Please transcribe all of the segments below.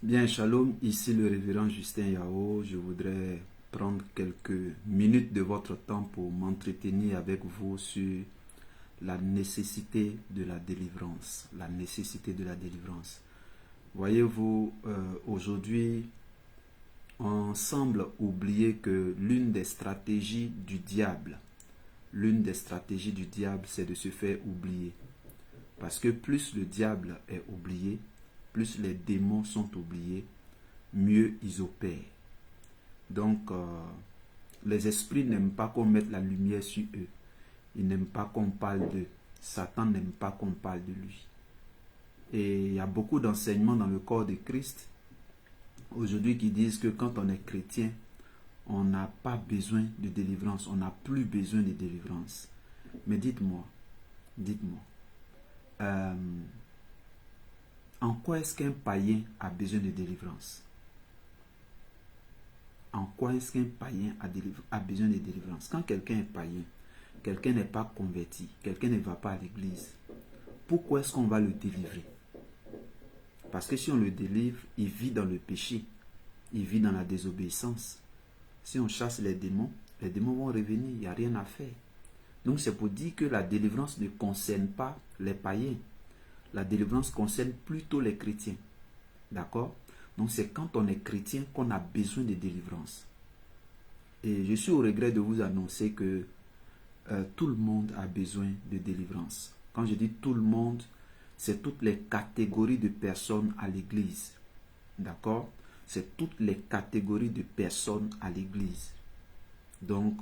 Bien, shalom, ici le révérend Justin Yao. Je voudrais prendre quelques minutes de votre temps pour m'entretenir avec vous sur la nécessité de la délivrance. La nécessité de la délivrance. Voyez-vous, aujourd'hui, on semble oublier que l'une des stratégies du diable, c'est de se faire oublier. Parce que plus le diable est oublié, plus les démons sont oubliés, mieux ils opèrent. Donc, les esprits n'aiment pas qu'on mette la lumière sur eux. Ils n'aiment pas qu'on parle d'eux. Satan n'aime pas qu'on parle de lui. Et il y a beaucoup d'enseignements dans le corps de Christ aujourd'hui qui disent que quand on est chrétien, on n'a pas besoin de délivrance. On n'a plus besoin de délivrance. Mais dites-moi, en quoi est-ce qu'un païen a besoin de délivrance? En quoi est-ce qu'un païen a besoin de délivrance? Quand quelqu'un est païen, quelqu'un n'est pas converti, quelqu'un ne va pas à l'église, pourquoi est-ce qu'on va le délivrer? Parce que si on le délivre, il vit dans le péché, il vit dans la désobéissance. Si on chasse les démons vont revenir, il n'y a rien à faire. Donc c'est pour dire que la délivrance ne concerne pas les païens. La délivrance concerne plutôt les chrétiens. D'accord? Donc c'est quand on est chrétien qu'on a besoin de délivrance. Et je suis au regret de vous annoncer que tout le monde a besoin de délivrance. Quand je dis tout le monde, c'est toutes les catégories de personnes à l'église. D'accord? C'est toutes les catégories de personnes à l'église. Donc,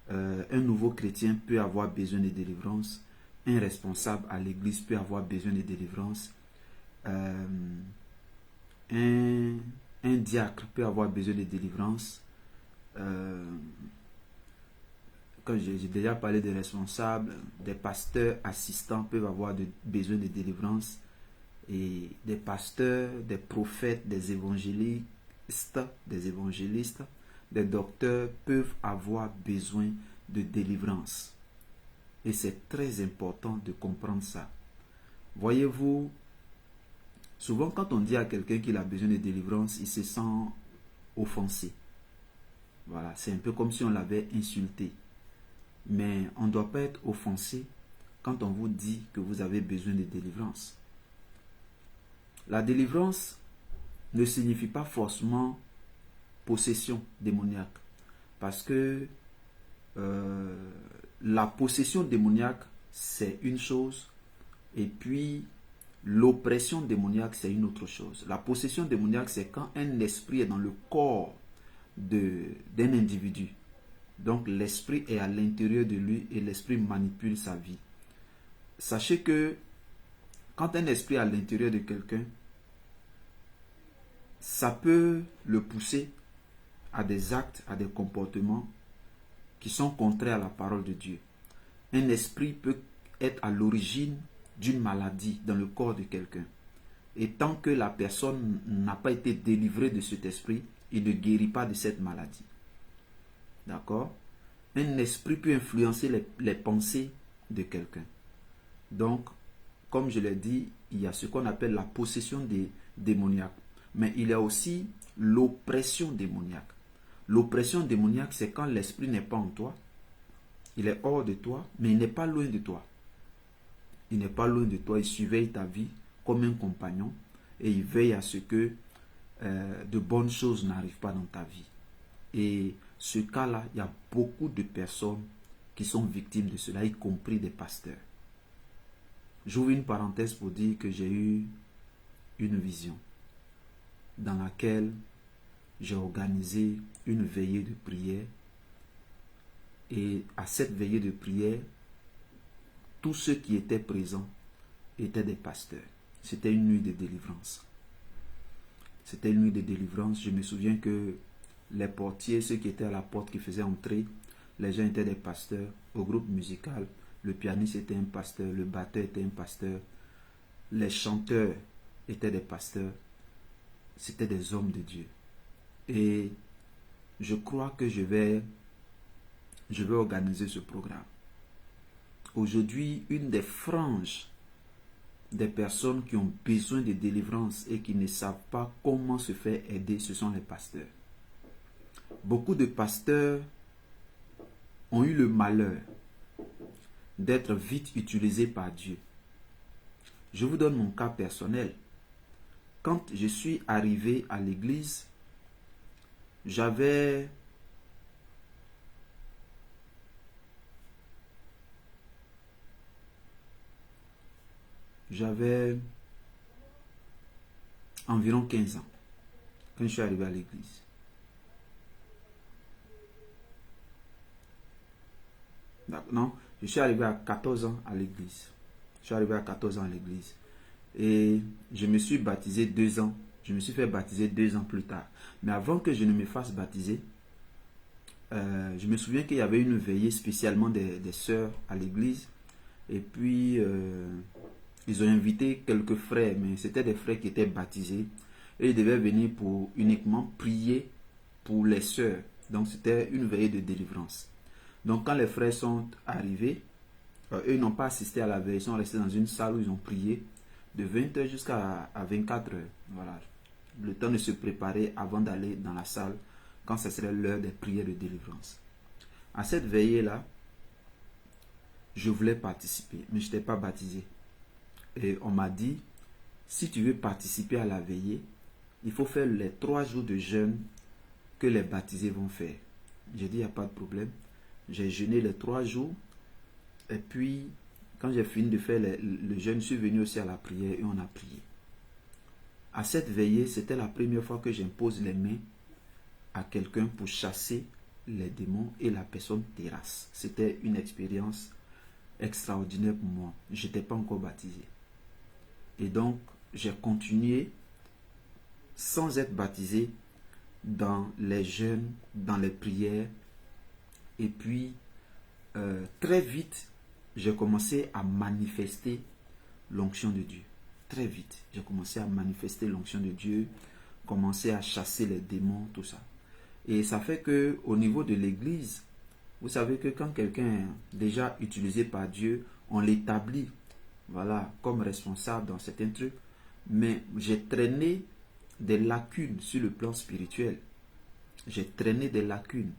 un nouveau chrétien peut avoir besoin de délivrance. Un responsable à l'église peut avoir besoin de délivrance. Un diacre peut avoir besoin de délivrance. Quand j'ai déjà parlé des responsables, des pasteurs assistants peuvent avoir besoin de délivrance. Et des pasteurs, des prophètes, des évangélistes, des docteurs peuvent avoir besoin de délivrance. Et c'est très important de comprendre ça. Voyez-vous, souvent quand on dit à quelqu'un qu'il a besoin de délivrance, il se sent offensé. Voilà, c'est un peu comme si on l'avait insulté. Mais on ne doit pas être offensé quand on vous dit que vous avez besoin de délivrance. La délivrance ne signifie pas forcément possession démoniaque. Parce que la possession démoniaque, c'est une chose. Et puis, l'oppression démoniaque, c'est une autre chose. La possession démoniaque, c'est quand un esprit est dans le corps d'un individu. Donc, l'esprit est à l'intérieur de lui et l'esprit manipule sa vie. Sachez que quand un esprit est à l'intérieur de quelqu'un, ça peut le pousser à des actes, à des comportements qui sont contraires à la parole de Dieu. Un esprit peut être à l'origine d'une maladie dans le corps de quelqu'un. Et tant que la personne n'a pas été délivrée de cet esprit, il ne guérit pas de cette maladie. D'accord? Un esprit peut influencer les pensées de quelqu'un. Donc, comme je l'ai dit, il y a ce qu'on appelle la possession démoniaque. Mais il y a aussi l'oppression démoniaque. L'oppression démoniaque, c'est quand l'esprit n'est pas en toi. Il est hors de toi, mais il n'est pas loin de toi. Il n'est pas loin de toi, il surveille ta vie comme un compagnon et il veille à ce que de bonnes choses n'arrivent pas dans ta vie. Et ce cas-là, il y a beaucoup de personnes qui sont victimes de cela, y compris des pasteurs. J'ouvre une parenthèse pour dire que j'ai eu une vision dans laquelle j'ai organisé une veillée de prière. Et à cette veillée de prière, tous ceux qui étaient présents étaient des pasteurs. C'était une nuit de délivrance. C'était une nuit de délivrance. Je me souviens que les portiers, ceux qui étaient à la porte, qui faisaient entrer, les gens étaient des pasteurs. Au groupe musical, le pianiste était un pasteur, le batteur était un pasteur, les chanteurs étaient des pasteurs. C'était des hommes de Dieu. Et je crois que je vais organiser ce programme. Aujourd'hui, une des franges des personnes qui ont besoin de délivrance et qui ne savent pas comment se faire aider, ce sont les pasteurs. Beaucoup de pasteurs ont eu le malheur d'être vite utilisés par Dieu. Je vous donne mon cas personnel. Quand je suis arrivé à l'église, j'avais environ 15 ans quand je suis arrivé à l'église. Non, je suis arrivé à 14 ans à l'église. Je suis arrivé à 14 ans à l'église. Et je me suis baptisé 2 ans. Je me suis fait baptiser 2 ans plus tard. Mais avant que je ne me fasse baptiser, je me souviens qu'il y avait une veillée spécialement des sœurs à l'église. Et puis, ils ont invité quelques frères, mais c'était des frères qui étaient baptisés. Et ils devaient venir pour uniquement prier pour les sœurs. Donc, c'était une veillée de délivrance. Donc, quand les frères sont arrivés, eux n'ont pas assisté à la veille. Ils sont restés dans une salle où ils ont prié de 20h jusqu'à 24h. Voilà. Le temps de se préparer avant d'aller dans la salle quand ce serait l'heure des prières de délivrance. À cette veillée-là, je voulais participer, mais je n'étais pas baptisé. Et on m'a dit, si tu veux participer à la veillée, il faut faire les 3 jours de jeûne que les baptisés vont faire. J'ai dit, il n'y a pas de problème. J'ai jeûné les 3 jours. Et puis, quand j'ai fini de faire le jeûne, je suis venu aussi à la prière et on a prié. À cette veillée, c'était la première fois que j'impose les mains à quelqu'un pour chasser les démons et la personne terrasse. C'était une expérience extraordinaire pour moi. Je n'étais pas encore baptisé. Et donc, j'ai continué sans être baptisé dans les jeûnes, dans les prières. Et puis, très vite, j'ai commencé à manifester l'onction de Dieu. Très vite, j'ai commencé à manifester l'onction de Dieu, commencer à chasser les démons, tout ça. Et ça fait que au niveau de l'église, vous savez que quand quelqu'un est déjà utilisé par Dieu, on l'établit, voilà, comme responsable dans certains trucs. Mais j'ai traîné des lacunes sur le plan spirituel. J'ai traîné des lacunes.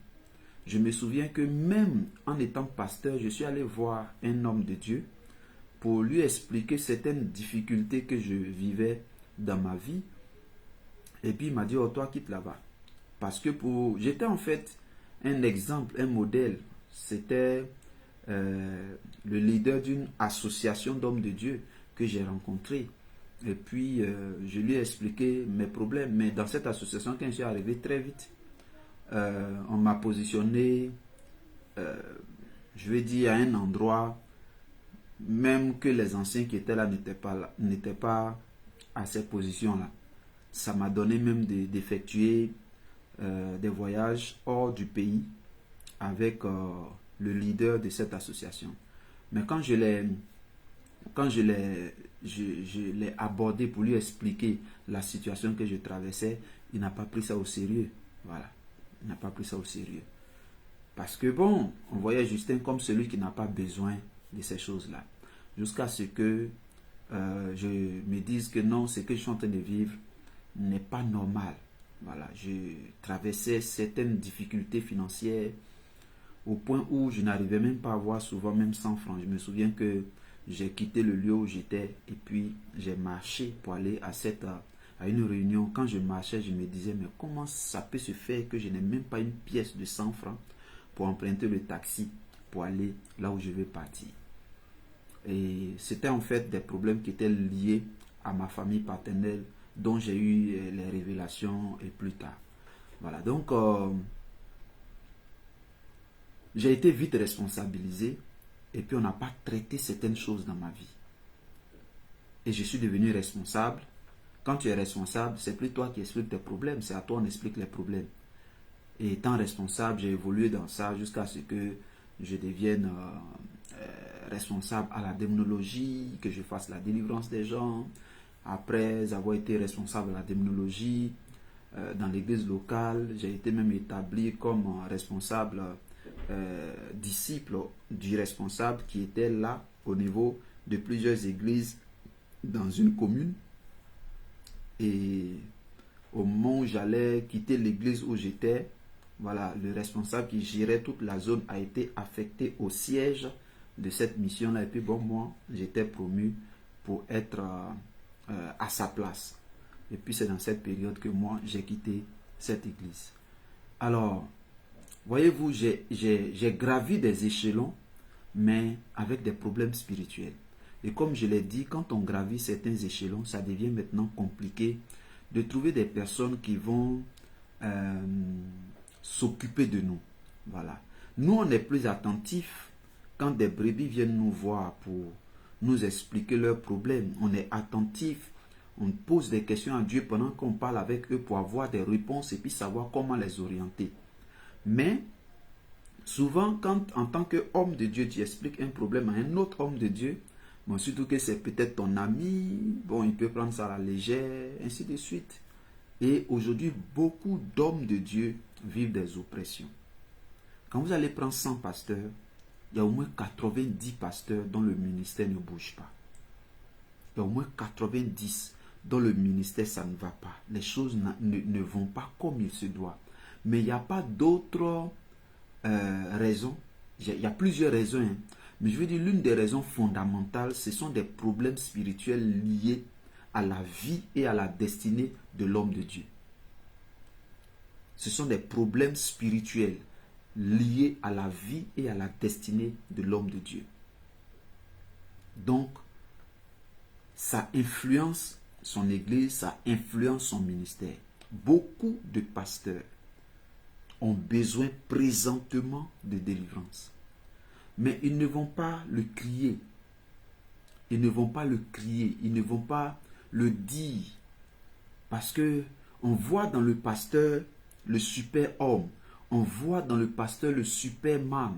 Je me souviens que même en étant pasteur, je suis allé voir un homme de Dieu pour lui expliquer certaines difficultés que je vivais dans ma vie. Et puis il m'a dit, oh toi quitte là-bas. Parce que j'étais en fait un exemple, un modèle. C'était le leader d'une association d'hommes de Dieu que j'ai rencontré. Et puis je lui ai expliqué mes problèmes. Mais dans cette association, quand je suis arrivé très vite, on m'a positionné, je vais dire, à un endroit, même que les anciens qui étaient là n'étaient pas à cette position-là. Ça m'a donné même d'effectuer des voyages hors du pays avec le leader de cette association. Mais quand je l'ai abordé pour lui expliquer la situation que je traversais, il n'a pas pris ça au sérieux. Voilà. Il n'a pas pris ça au sérieux. Parce que bon, on voyait Justin comme celui qui n'a pas besoin de ces choses-là. Jusqu'à ce que je me dise que non, ce que je suis en train de vivre n'est pas normal. Voilà, je traversais certaines difficultés financières au point où je n'arrivais même pas à avoir souvent même 100 francs. Je me souviens que j'ai quitté le lieu où j'étais et puis j'ai marché pour aller à une réunion. Quand je marchais, je me disais, mais comment ça peut se faire que je n'ai même pas une pièce de 100 francs pour emprunter le taxi pour aller là où je vais partir. Et c'était en fait des problèmes qui étaient liés à ma famille paternelle dont j'ai eu les révélations et plus tard. Voilà, donc j'ai été vite responsabilisé et puis on n'a pas traité certaines choses dans ma vie. Et je suis devenu responsable. Quand tu es responsable, c'est plus toi qui expliques tes problèmes, c'est à toi on explique les problèmes. Et étant responsable, j'ai évolué dans ça jusqu'à ce que je devienne responsable à la démonologie, que je fasse la délivrance des gens. Après avoir été responsable de la démonologie dans l'église locale, j'ai été même établi comme responsable, disciple du responsable qui était là au niveau de plusieurs églises dans une commune. Et au moment où j'allais quitter l'église où j'étais, voilà, le responsable qui gérait toute la zone a été affecté au siège de cette mission-là. Et puis bon, moi, j'étais promu pour être à sa place. Et puis c'est dans cette période que moi, j'ai quitté cette église. Alors, voyez-vous, j'ai gravi des échelons, mais avec des problèmes spirituels. Et comme je l'ai dit, quand on gravit certains échelons, ça devient maintenant compliqué de trouver des personnes qui vont s'occuper de nous. Voilà. Nous, on est plus attentifs quand des brebis viennent nous voir pour nous expliquer leurs problèmes. On est attentif, on pose des questions à Dieu pendant qu'on parle avec eux pour avoir des réponses et puis savoir comment les orienter. Mais souvent, quand en tant qu'homme de Dieu, tu expliques un problème à un autre homme de Dieu, bon, surtout que c'est peut-être ton ami, bon, il peut prendre ça à la légère, ainsi de suite. Et aujourd'hui, beaucoup d'hommes de Dieu vivent des oppressions. Quand vous allez prendre 100 pasteurs, il y a au moins 90 pasteurs dont le ministère ne bouge pas. Il y a au moins 90 dont le ministère, ça ne va pas. Les choses ne vont pas comme il se doit. Mais il n'y a pas d'autres raisons. Il y a plusieurs raisons. Hein. Mais je veux dire, l'une des raisons fondamentales, ce sont des problèmes spirituels liés à la vie et à la destinée de l'homme de Dieu. Ce sont des problèmes spirituels liés à la vie et à la destinée de l'homme de Dieu. Donc, ça influence son église, ça influence son ministère. Beaucoup de pasteurs ont besoin présentement de délivrance. Mais ils ne vont pas le crier. Ils ne vont pas le crier. Ils ne vont pas le dire. Parce que on voit dans le pasteur le super homme. On voit dans le pasteur le superman.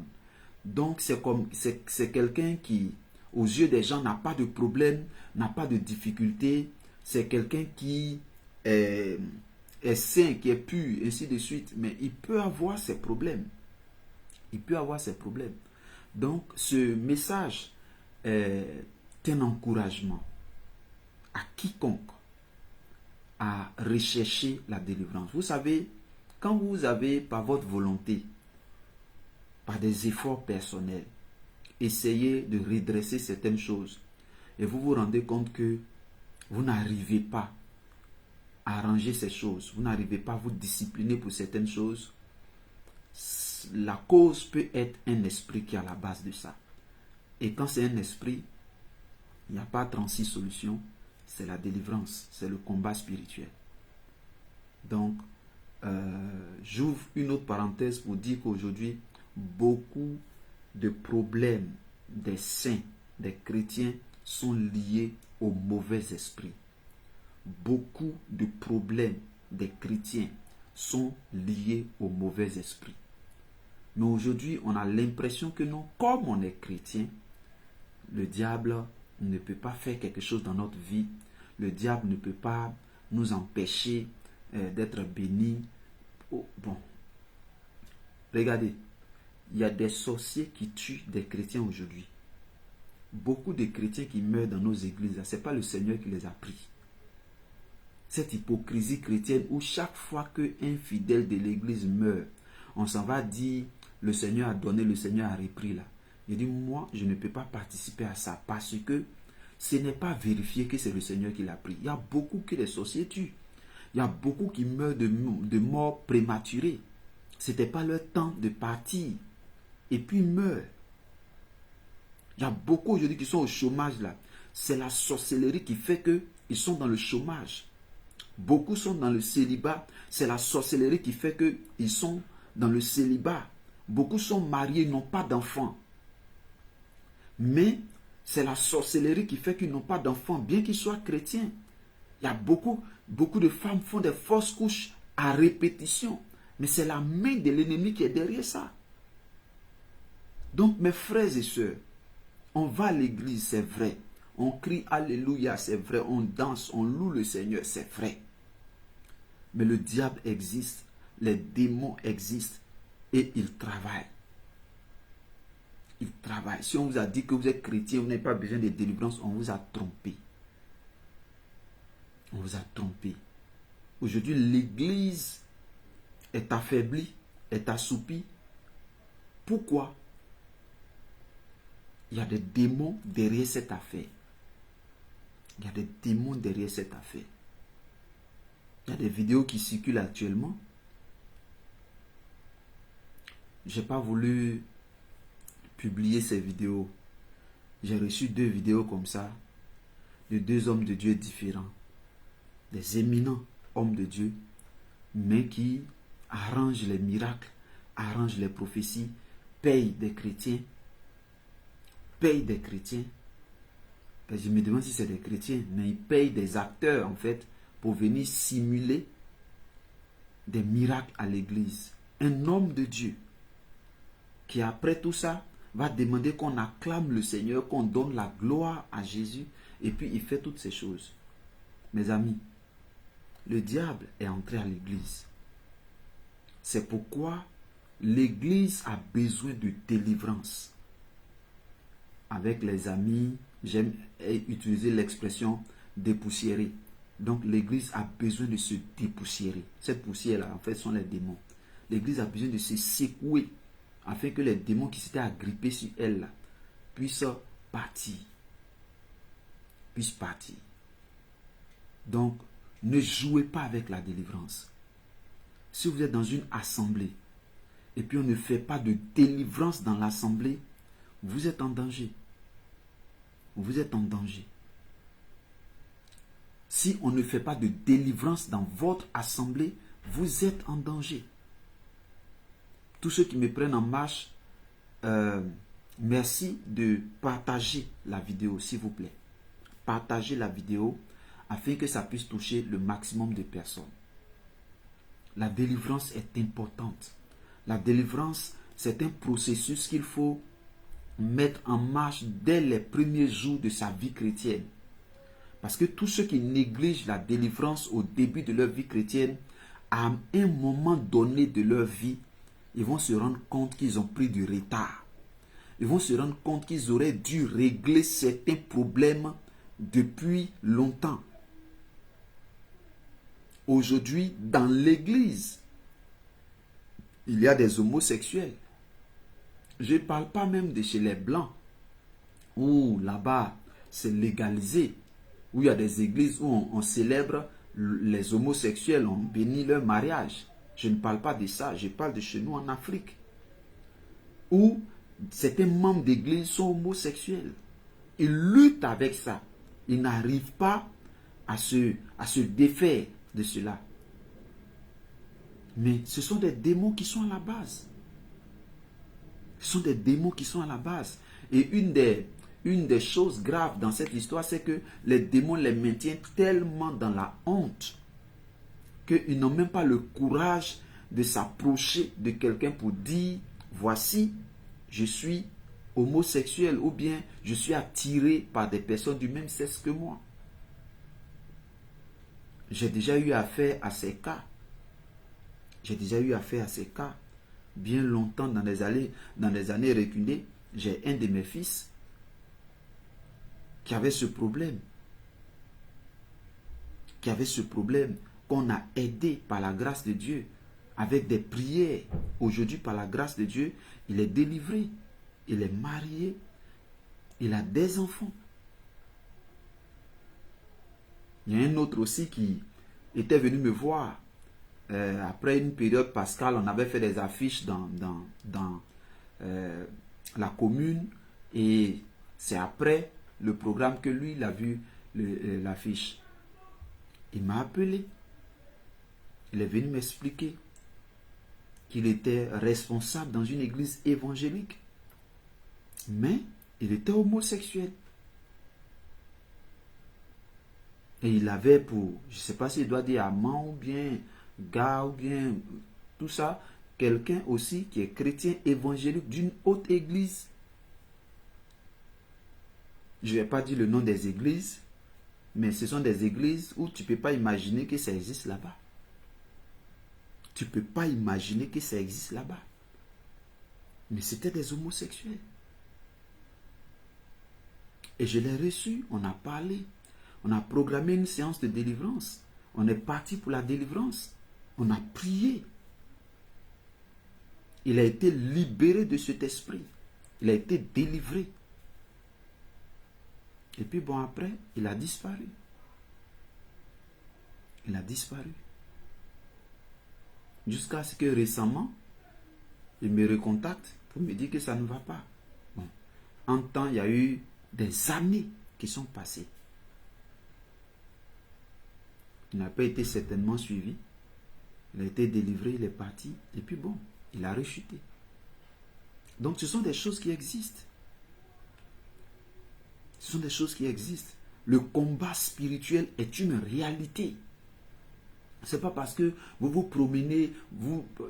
Donc c'est quelqu'un qui, aux yeux des gens, n'a pas de problème, n'a pas de difficulté. C'est quelqu'un qui est saint, qui est pur, ainsi de suite. Mais il peut avoir ses problèmes. Il peut avoir ses problèmes. Donc ce message est un encouragement à quiconque à rechercher la délivrance. Vous savez, quand vous avez par votre volonté, par des efforts personnels, essayé de redresser certaines choses et vous vous rendez compte que vous n'arrivez pas à arranger ces choses, vous n'arrivez pas à vous discipliner pour certaines choses, la cause peut être un esprit qui est à la base de ça. Et quand c'est un esprit, il n'y a pas 36 solutions, c'est la délivrance, c'est le combat spirituel. Donc, j'ouvre une autre parenthèse pour dire qu'aujourd'hui, beaucoup de problèmes des saints, des chrétiens, sont liés au mauvais esprit. Beaucoup de problèmes des chrétiens sont liés au mauvais esprit. Mais aujourd'hui, on a l'impression que non, comme on est chrétien, le diable ne peut pas faire quelque chose dans notre vie. Le diable ne peut pas nous empêcher d'être bénis. Oh, bon, regardez, il y a des sorciers qui tuent des chrétiens aujourd'hui. Beaucoup de chrétiens qui meurent dans nos églises, ce n'est pas le Seigneur qui les a pris. Cette hypocrisie chrétienne où chaque fois qu'un fidèle de l'église meurt, on s'en va dire, le Seigneur a donné, le Seigneur a repris là. Il dit, moi, je ne peux pas participer à ça parce que ce n'est pas vérifié que c'est le Seigneur qui l'a pris. Il y a beaucoup que les sorciers tuent. Il y a beaucoup qui meurent de mort prématurée. Ce n'était pas leur temps de partir. Et puis ils meurent. Il y a beaucoup aujourd'hui qui sont au chômage là. C'est la sorcellerie qui fait qu'ils sont dans le chômage. Beaucoup sont dans le célibat. C'est la sorcellerie qui fait qu'ils sont dans le célibat. Beaucoup sont mariés, n'ont pas d'enfants. Mais c'est la sorcellerie qui fait qu'ils n'ont pas d'enfants, bien qu'ils soient chrétiens. Il y a beaucoup de femmes font des fausses couches à répétition. Mais c'est la main de l'ennemi qui est derrière ça. Donc mes frères et sœurs, on va à l'église, c'est vrai. On crie Alléluia, c'est vrai. On danse, on loue le Seigneur, c'est vrai. Mais le diable existe, les démons existent et ils travaillent. Ils travaillent. Si on vous a dit que vous êtes chrétien, vous n'avez pas besoin de délivrance, on vous a trompé. On vous a trompé. Aujourd'hui, l'Église est affaiblie, est assoupie. Pourquoi? Il y a des démons derrière cette affaire. Il y a des démons derrière cette affaire. Il y a des vidéos qui circulent actuellement. Je n'ai pas voulu publier ces vidéos. J'ai reçu 2 vidéos comme ça, de 2 hommes de Dieu différents. Des éminents hommes de Dieu, mais qui arrangent les miracles, arrangent les prophéties, payent des chrétiens. Payent des chrétiens. Et je me demande si c'est des chrétiens, mais ils payent des acteurs en fait pour venir simuler des miracles à l'église. Un homme de Dieu qui après tout ça va demander qu'on acclame le Seigneur, qu'on donne la gloire à Jésus, et puis il fait toutes ces choses. Mes amis, le diable est entré à l'église. C'est pourquoi l'église a besoin de délivrance. Avec les amis, j'aime utiliser l'expression dépoussiérer. Donc l'église a besoin de se dépoussiérer. Cette poussière-là, en fait, sont les démons. L'église a besoin de se secouer afin que les démons qui s'étaient agrippés sur elle là, puissent partir. Donc, ne jouez pas avec la délivrance. Si vous êtes dans une assemblée et puis on ne fait pas de délivrance dans l'assemblée, vous êtes en danger. Vous êtes en danger. Si on ne fait pas de délivrance dans votre assemblée, vous êtes en danger. Tous ceux qui me prennent en marche, merci de partager la vidéo, s'il vous plaît. Partagez la vidéo afin que ça puisse toucher le maximum de personnes. La délivrance est importante. La délivrance, c'est un processus qu'il faut mettre en marche dès les premiers jours de sa vie chrétienne. Parce que tous ceux qui négligent la délivrance au début de leur vie chrétienne, à un moment donné de leur vie, ils vont se rendre compte qu'ils ont pris du retard. Ils vont se rendre compte qu'ils auraient dû régler certains problèmes depuis longtemps. Aujourd'hui, dans l'église, il y a des homosexuels. Je ne parle pas même de chez les blancs, où là-bas, c'est légalisé, où il y a des églises où on célèbre les homosexuels, on bénit leur mariage. Je ne parle pas de ça, je parle de chez nous en Afrique, où certains membres d'église sont homosexuels. Ils luttent avec ça. Ils n'arrivent pas à se défaire de cela. Mais ce sont des démons qui sont à la base. Ce sont des démons qui sont à la base. Et une des choses graves dans cette histoire, c'est que les démons les maintiennent tellement dans la honte qu'ils n'ont même pas le courage de s'approcher de quelqu'un pour dire, voici, je suis homosexuel ou bien je suis attiré par des personnes du même sexe que moi. J'ai déjà eu affaire à ces cas. Bien longtemps dans des années reculées. J'ai un de mes fils qui avait ce problème. Qu'on a aidé par la grâce de Dieu. Avec des prières. Aujourd'hui, par la grâce de Dieu, il est délivré. Il est marié. Il a des enfants. Il y a un autre aussi qui était venu me voir. Après une période pascale, on avait fait des affiches dans la commune. Et c'est après le programme que lui, il a vu l'affiche. Il m'a appelé. Il est venu m'expliquer qu'il était responsable dans une église évangélique. Mais il était homosexuel. Et il avait pour, je ne sais pas s'il doit dire amant ou bien gars ou bien tout ça, quelqu'un aussi qui est chrétien évangélique d'une haute église. Je ne vais pas dire le nom des églises, mais ce sont des églises où tu ne peux pas imaginer que ça existe là-bas. Tu ne peux pas imaginer que ça existe là-bas. Mais c'était des homosexuels. Et je l'ai reçu, on a parlé. On a programmé une séance de délivrance. On est parti pour la délivrance. On a prié. Il a été libéré de cet esprit. Il a été délivré. Et puis bon, après, il a disparu. Il a disparu. Jusqu'à ce que récemment, il me recontacte pour me dire que ça ne va pas. Bon. En temps, il y a eu des années qui sont passées. Il n'a pas été certainement suivi. Il a été délivré, il est parti. Et puis bon, il a rechuté. Donc ce sont des choses qui existent. Ce sont des choses qui existent. Le combat spirituel est une réalité. C'est pas parce que vous vous promenez,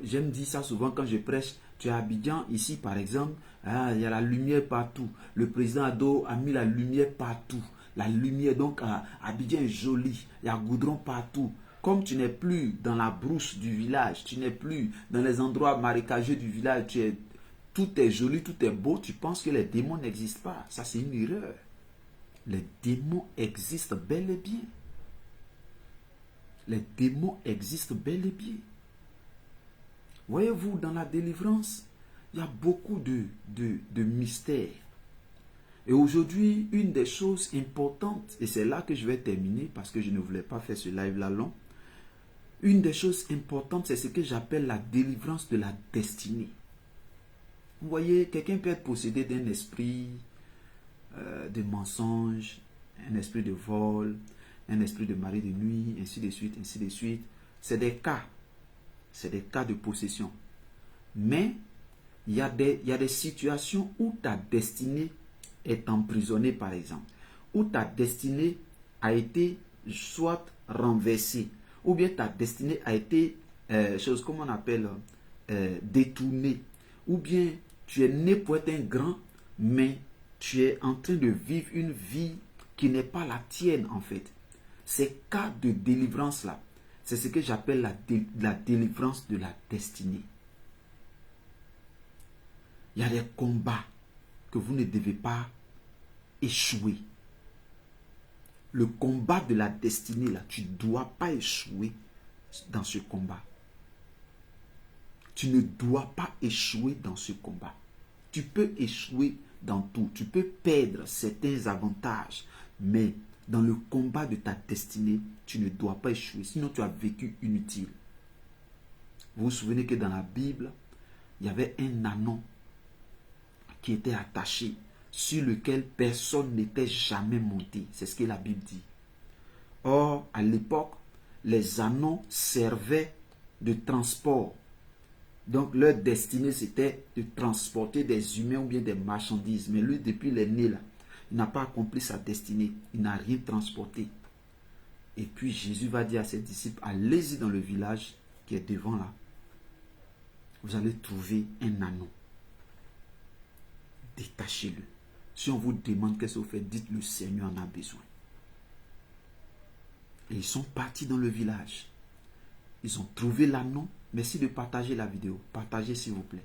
j'aime dire ça souvent quand je prêche, tu es à Abidjan, ici par exemple, il y a la lumière partout. Le président Ado a mis la lumière partout. La lumière, donc Abidjan est joli, il y a goudron partout. Comme tu n'es plus dans la brousse du village, tu n'es plus dans les endroits marécageux du village, tout est joli, tout est beau, tu penses que les démons n'existent pas. Ça, c'est une erreur. Les démons existent bel et bien. Les démons existent bel et bien. Voyez-vous, dans la délivrance, il y a beaucoup de mystères. Et aujourd'hui, une des choses importantes, et c'est là que je vais terminer parce que je ne voulais pas faire ce live-là long. Une des choses importantes, c'est ce que j'appelle la délivrance de la destinée. Vous voyez, quelqu'un peut être possédé d'un esprit de mensonge, un esprit de vol, un esprit de mari de nuit, ainsi de suite, ainsi de suite. C'est des cas. C'est des cas de possession. Mais il y a des situations où ta destinée est emprisonnée, par exemple. Où ta destinée a été soit renversée, ou bien ta destinée a été, comment on appelle, détournée. Ou bien tu es né pour être un grand, mais tu es en train de vivre une vie qui n'est pas la tienne en fait. Ces cas de délivrance-là, c'est ce que j'appelle la délivrance de la destinée. Il y a des combats que vous ne devez pas échouer. Le combat de la destinée, là, tu ne dois pas échouer dans ce combat. Tu ne dois pas échouer dans ce combat. Tu peux échouer dans tout. Tu peux perdre certains avantages, mais dans le combat de ta destinée, tu ne dois pas échouer. Sinon, tu as vécu inutile. Vous vous souvenez que dans la Bible, il y avait un anon qui était attaché, sur lequel personne n'était jamais monté. C'est ce que la Bible dit. Or, à l'époque, les anons servaient de transport. Donc, leur destinée, c'était de transporter des humains ou bien des marchandises. Mais lui, depuis les nés, là, il n'a pas accompli sa destinée. Il n'a rien transporté. Et puis, Jésus va dire à ses disciples, allez-y dans le village qui est devant là. Vous allez trouver un anneau. Détachez-le. Si on vous demande qu'est-ce que vous faites, dites le Seigneur en a besoin. Et ils sont partis dans le village. Ils ont trouvé l'anneau. Merci de partager la vidéo. Partagez s'il vous plaît.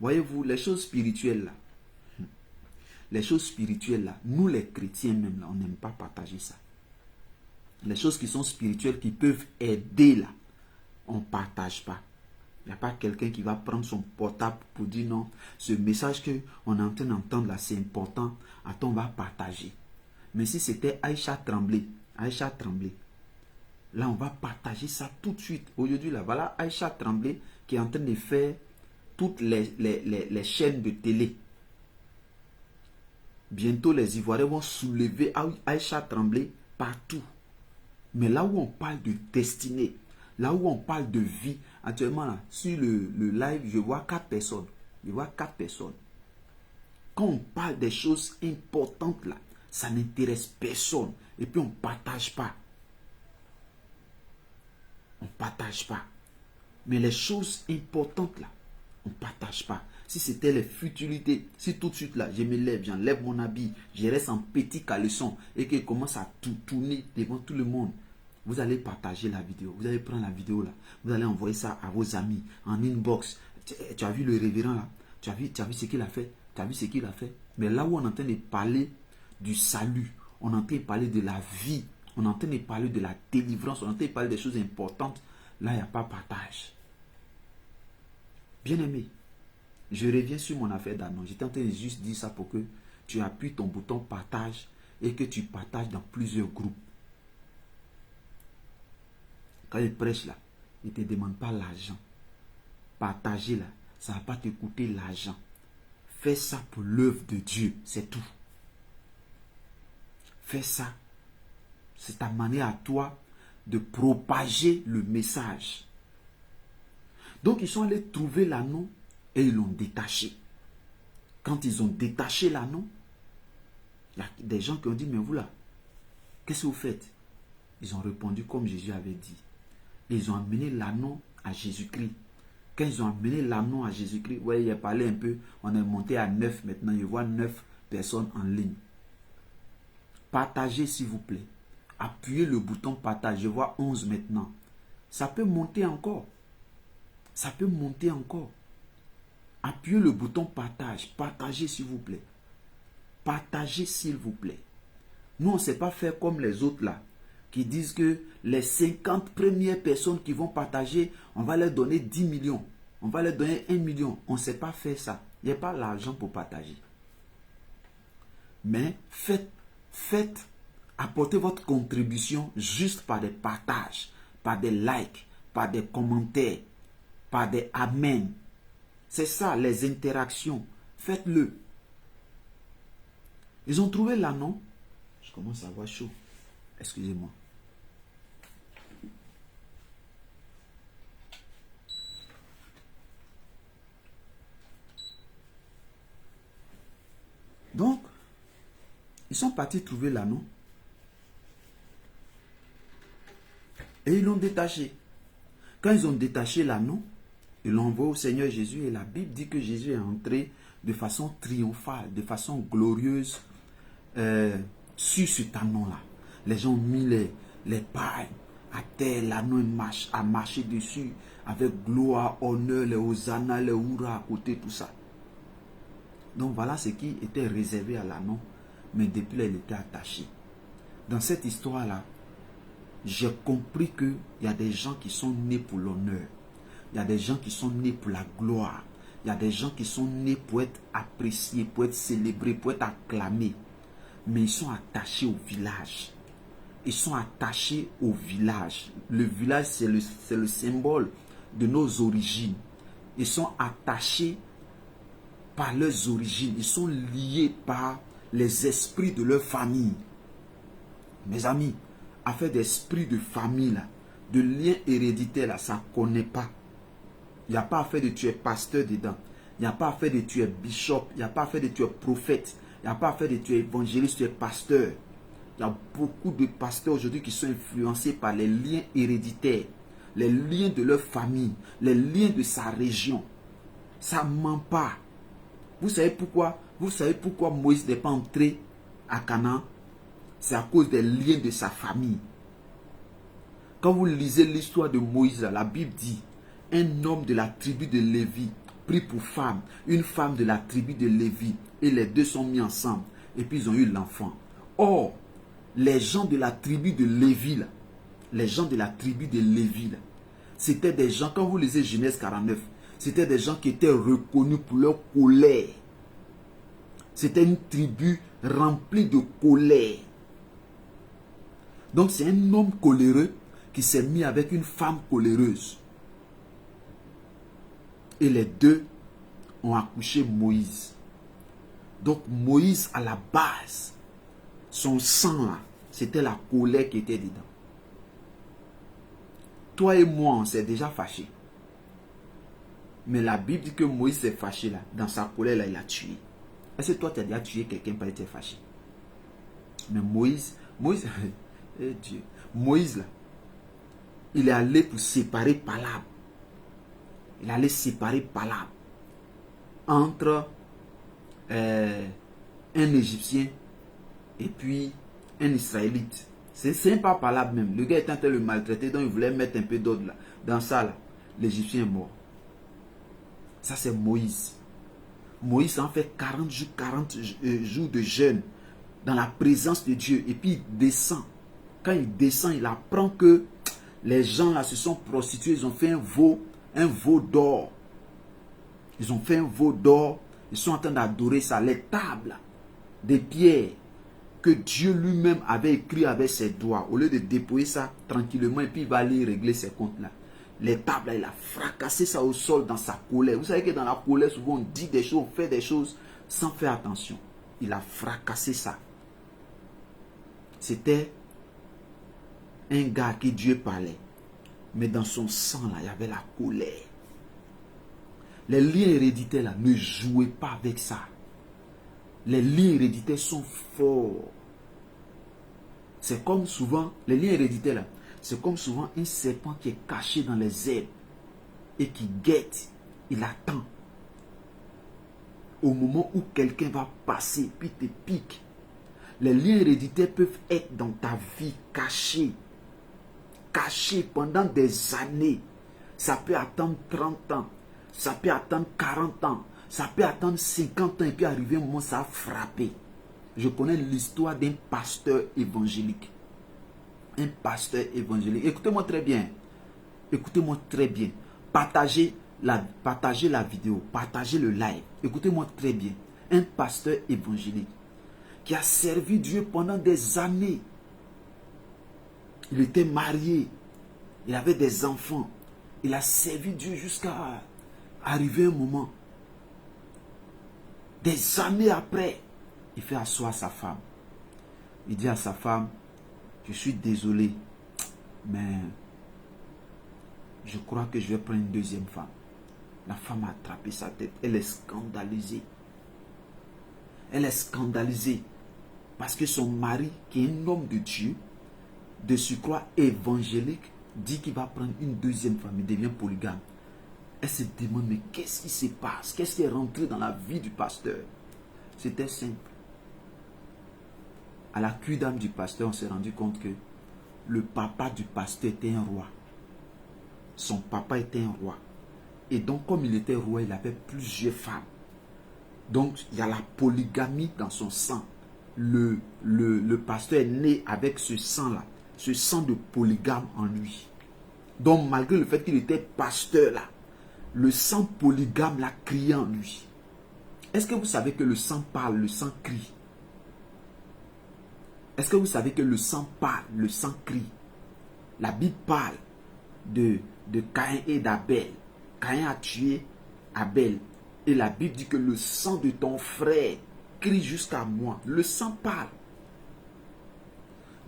Voyez-vous, les choses spirituelles là. Les choses spirituelles là, nous les chrétiens même là, on n'aime pas partager ça. Les choses qui sont spirituelles, qui peuvent aider là, on ne partage pas. Il n'y a pas quelqu'un qui va prendre son portable pour dire non, ce message qu'on est en train d'entendre là, c'est important, attends, on va partager. Mais si c'était Aïcha Tremblay, là on va partager ça tout de suite. Aujourd'hui là, voilà Aïcha Tremblay qui est en train de faire toutes les chaînes de télé. Bientôt les Ivoiriens vont soulever Aïcha Tremblay partout. Mais là où on parle de destinée, là où on parle de vie, actuellement là, sur le live, je vois 4 personnes. Quand on parle des choses importantes là, ça n'intéresse personne. Et puis on ne partage pas. On ne partage pas. Mais les choses importantes là, on ne partage pas. Si c'était les futilités, si tout de suite là, je me lève, j'enlève mon habit, je reste en petit caleçon et qu'il commence à tout tourner devant tout le monde, vous allez partager la vidéo. Vous allez prendre la vidéo là, vous allez envoyer ça à vos amis en inbox. Tu as vu le révérend là? Tu as vu ce qu'il a fait? Tu as vu ce qu'il a fait? Mais là où on est en train de parler du salut, on est en train de parler de la vie, on est en train de parler de la délivrance, on est en train de parler des choses importantes. Là, il n'y a pas partage. Bien-aimé, je reviens sur mon affaire d'annonce. J'étais en train de juste dire ça pour que tu appuies ton bouton partage et que tu partages dans plusieurs groupes. Quand il prêche là, il ne te demande pas l'argent. Partager là, ça ne va pas te coûter l'argent. Fais ça pour l'œuvre de Dieu, c'est tout. Fais ça. C'est ta manière à toi de propager le message. Donc ils sont allés trouver l'anneau et ils l'ont détaché. Quand ils ont détaché l'anneau, il y a des gens qui ont dit, mais vous là, qu'est-ce que vous faites? Ils ont répondu comme Jésus avait dit. Et ils ont amené l'anneau à Jésus-Christ. Quand ils ont amené l'anneau à Jésus-Christ, ouais, il a parlé un peu, on est monté à 9 maintenant, je vois 9 personnes en ligne. Partagez s'il vous plaît. Appuyez le bouton partage, je vois 11 maintenant. Ça peut monter encore. Ça peut monter encore. Appuyez le bouton partage. Partagez s'il vous plaît. Partagez s'il vous plaît. Nous, on ne sait pas faire comme les autres là, qui disent que les 50 premières personnes qui vont partager, on va leur donner 10 millions. On va leur donner 1 million. On ne sait pas faire ça. Il n'y a pas l'argent pour partager. Mais faites, apportez votre contribution juste par des partages, par des likes, par des commentaires, par des amen. C'est ça, les interactions. Faites-le. Ils ont trouvé l'anneau. Je commence à avoir chaud. Excusez-moi. Donc, ils sont partis trouver l'anneau. Et ils l'ont détaché. Quand ils ont détaché l'anneau, ils l'ont envoyé au Seigneur Jésus. Et la Bible dit que Jésus est entré de façon triomphale, de façon glorieuse sur cet anneau-là. Les gens ont mis les pailles à terre. L'anneau a marché dessus avec gloire, honneur, les hosanna, les hurrahs à côté, tout ça. Donc voilà ce qui était réservé à l'anneau. Mais depuis là, il était attaché. Dans cette histoire-là, j'ai compris qu'il y a des gens qui sont nés pour l'honneur. Il y a des gens qui sont nés pour la gloire. Il y a des gens qui sont nés pour être appréciés, pour être célébrés, pour être acclamés. Mais ils sont attachés au village. Ils sont attachés au village. Le village, c'est le symbole de nos origines. Ils sont attachés par leurs origines. Ils sont liés par les esprits de leur famille. Mes amis, affaire d'esprit de famille, là, de lien héréditaire, là, ça ne connaît pas. Il n'y a pas affaire de tu es pasteur dedans. Il n'y a pas affaire de tu es bishop. Il n'y a pas affaire de tu es prophète. Il n'y a pas affaire de tu es évangéliste, tu es pasteur. Il y a beaucoup de pasteurs aujourd'hui qui sont influencés par les liens héréditaires, les liens de leur famille, les liens de sa région. Ça ne ment pas. Vous savez pourquoi? Vous savez pourquoi Moïse n'est pas entré à Canaan? C'est à cause des liens de sa famille. Quand vous lisez l'histoire de Moïse, la Bible dit, un homme de la tribu de Lévi prit pour femme une femme de la tribu de Lévi, et les deux sont mis ensemble, et puis ils ont eu l'enfant. Or, les gens de la tribu de Lévi, là, les gens de la tribu de Lévi, là, c'était des gens, quand vous lisez Genèse 49, c'était des gens qui étaient reconnus pour leur colère. C'était une tribu remplie de colère. Donc c'est un homme coléreux qui s'est mis avec une femme coléreuse. Et les deux ont accouché Moïse. Donc Moïse, à la base, son sang là, c'était la colère qui était dedans. Toi et moi, on s'est déjà fâchés. Mais la Bible dit que Moïse s'est fâché là. Dans sa colère là, il a tué. Est-ce que toi, tu as déjà tué quelqu'un parce que tu es fâché? Mais Moïse, Dieu, Moïse là, il est allé pour séparer Palab. Il est allé séparer Palab entre un Égyptien et puis un Israélite. C'est pas Palab même. Le gars était en train de le maltraiter, donc il voulait mettre un peu d'ordre là. Dans ça là, l'Égyptien est mort. Ça c'est Moïse. Moïse en fait 40 jours de jeûne dans la présence de Dieu. Et puis il descend. Quand il descend, il apprend que les gens là se sont prostitués. Ils ont fait un veau d'or. Ils ont fait un veau d'or. Ils sont en train d'adorer ça. Les tables des pierres que Dieu lui-même avait écrit avec ses doigts. Au lieu de déployer ça tranquillement et puis il va aller régler ses comptes là. Les tables là, il a fracassé ça au sol dans sa colère. Vous savez que dans la colère, souvent on dit des choses, on fait des choses sans faire attention. Il a fracassé ça. C'était un gars à qui Dieu parlait. Mais dans son sang là, il y avait la colère. Les liens héréditaires là, ne jouez pas avec ça. Les liens héréditaires sont forts. C'est comme souvent, les liens héréditaires là, c'est comme souvent un serpent qui est caché dans les herbes et qui guette, il attend. Au moment où quelqu'un va passer, puis te pique. Les liens héréditaires peuvent être dans ta vie, cachés. Cachés pendant des années. Ça peut attendre 30 ans. Ça peut attendre 40 ans. Ça peut attendre 50 ans et puis arriver un moment, ça a frappé. Je connais l'histoire d'un pasteur évangélique. Un pasteur évangélique. Écoutez-moi très bien. Écoutez-moi très bien. Partagez la vidéo. Partagez le live. Écoutez-moi très bien. Un pasteur évangélique qui a servi Dieu pendant des années. Il était marié. Il avait des enfants. Il a servi Dieu jusqu'à arriver un moment. Des années après, il fait asseoir sa femme. Il dit à sa femme, je suis désolé, mais je crois que je vais prendre une deuxième femme. La femme a attrapé sa tête. Elle est scandalisée. Elle est scandalisée parce que son mari, qui est un homme de Dieu, de surcroît évangélique, dit qu'il va prendre une deuxième femme. Il devient polygame. Elle se demande, mais qu'est-ce qui se passe? Qu'est-ce qui est rentré dans la vie du pasteur? C'était simple. À la cuidame du pasteur, on s'est rendu compte que le papa du pasteur était un roi. Son papa était un roi. Et donc, comme il était roi, il avait plusieurs femmes. Donc, il y a la polygamie dans son sang. Le pasteur est né avec ce sang-là. Ce sang de polygame en lui. Donc, malgré le fait qu'il était pasteur là, le sang polygame l'a crié en lui. Est-ce que vous savez que le sang parle, le sang crie? Est-ce que vous savez que le sang parle, le sang crie? La Bible parle de Caïn et d'Abel. Caïn a tué Abel. Et la Bible dit que le sang de ton frère crie jusqu'à moi. Le sang parle.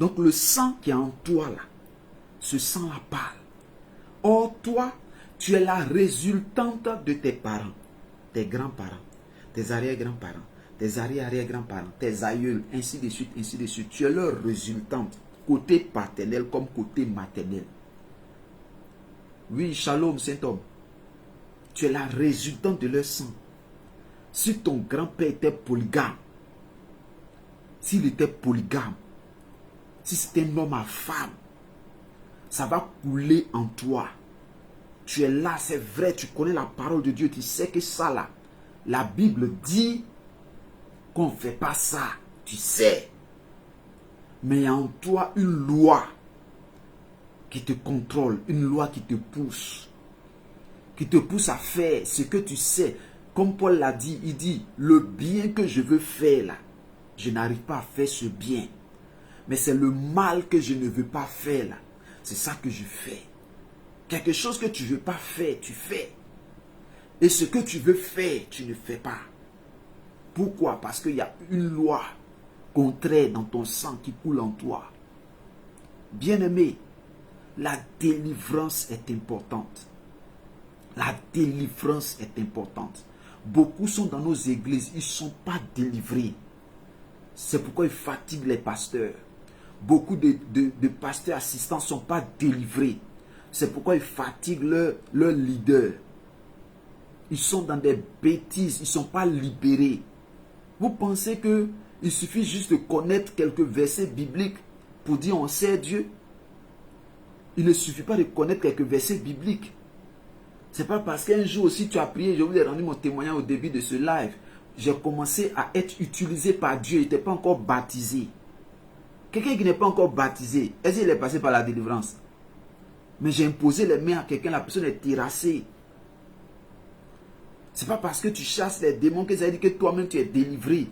Donc le sang qui est en toi là, ce sang-là parle. Or toi, tu es la résultante de tes parents, tes grands-parents, tes arrière-grands-parents, tes arrière-arrière-grands-parents, tes aïeuls, ainsi de suite, ainsi de suite. Tu es leur résultante, côté paternel comme côté maternel. Oui, shalom, Saint-Homme. Tu es la résultante de leur sang. Si ton grand-père était polygame, s'il était polygame, si c'était un homme à femme, ça va couler en toi. Tu es là, c'est vrai, tu connais la parole de Dieu, tu sais que ça là, la Bible dit qu'on ne fait pas ça, tu sais. Mais il y a en toi une loi qui te contrôle, une loi qui te pousse à faire ce que tu sais. Comme Paul l'a dit, il dit, le bien que je veux faire là, je n'arrive pas à faire ce bien. Mais c'est le mal que je ne veux pas faire là. C'est ça que je fais. Quelque chose que tu ne veux pas faire, tu fais. Et ce que tu veux faire, tu ne fais pas. Pourquoi? Parce qu'il y a une loi contraire dans ton sang qui coule en toi. Bien-aimé, la délivrance est importante. La délivrance est importante. Beaucoup sont dans nos églises, ils ne sont pas délivrés. C'est pourquoi ils fatiguent les pasteurs. Beaucoup de pasteurs assistants ne sont pas délivrés. C'est pourquoi ils fatiguent leurs leaders. Ils sont dans des bêtises, ils ne sont pas libérés. Vous pensez qu'il suffit juste de connaître quelques versets bibliques pour dire on sait Dieu? Il ne suffit pas de connaître quelques versets bibliques. Ce n'est pas parce qu'un jour aussi tu as prié, je vous ai rendu mon témoignage au début de ce live, j'ai commencé à être utilisé par Dieu. Il n'était pas encore baptisé. Quelqu'un qui n'est pas encore baptisé, est-ce qu'il est passé par la délivrance? Mais j'ai imposé les mains à quelqu'un, la personne est terrassée. Ce n'est pas parce que tu chasses les démons que ça veut dire que toi-même tu es délivré.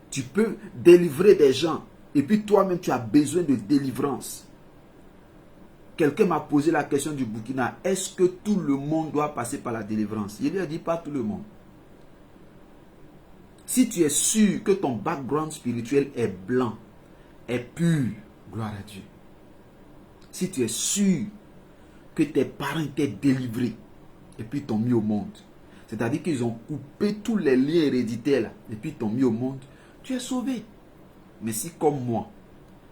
Tu peux délivrer des gens et puis toi-même tu as besoin de délivrance. Quelqu'un m'a posé la question du Burkina, est-ce que tout le monde doit passer par la délivrance? Il lui a dit pas tout le monde. Si tu es sûr que ton background spirituel est blanc, est pur, gloire à Dieu. Si tu es sûr que tes parents étaient délivrés et puis t'ont mis au monde, c'est-à-dire qu'ils ont coupé tous les liens héréditaires là, et puis t'ont mis au monde, tu es sauvé. Mais si comme moi,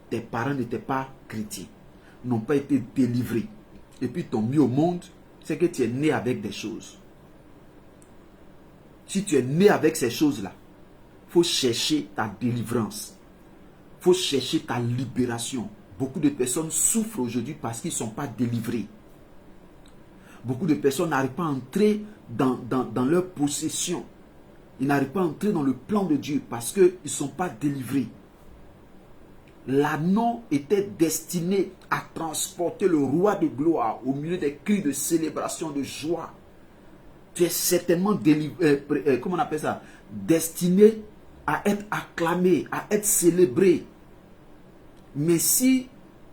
tes parents n'étaient pas chrétiens, n'ont pas été délivrés, et puis t'ont mis au monde, c'est que tu es né avec des choses. Si tu es né avec ces choses-là, il faut chercher ta délivrance. Il faut chercher ta libération. Beaucoup de personnes souffrent aujourd'hui parce qu'ils ne sont pas délivrés. Beaucoup de personnes n'arrivent pas à entrer dans leur possession. Ils n'arrivent pas à entrer dans le plan de Dieu parce qu'ils ne sont pas délivrés. L'anneau était destiné à transporter le roi de gloire au milieu des cris de célébration, de joie. Tu es certainement délivré, comment on appelle ça? Destiné à être acclamé, à être célébré. Mais si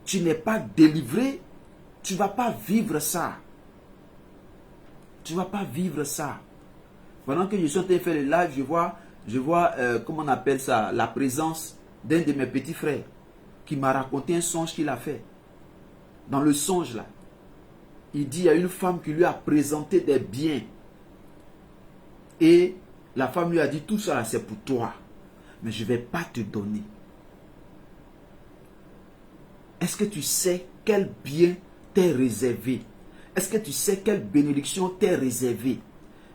tu n'es pas délivré, tu ne vas pas vivre ça. Tu ne vas pas vivre ça. Pendant que je suis en train de faire le live, je vois comment on appelle ça, la présence d'un de mes petits frères qui m'a raconté un songe qu'il a fait. Dans le songe là, il dit il y a une femme qui lui a présenté des biens. Et la femme lui a dit tout ça là c'est pour toi. Mais je ne vais pas te donner. Est-ce que tu sais quel bien t'est réservé? Est-ce que tu sais quelle bénédiction t'est réservée?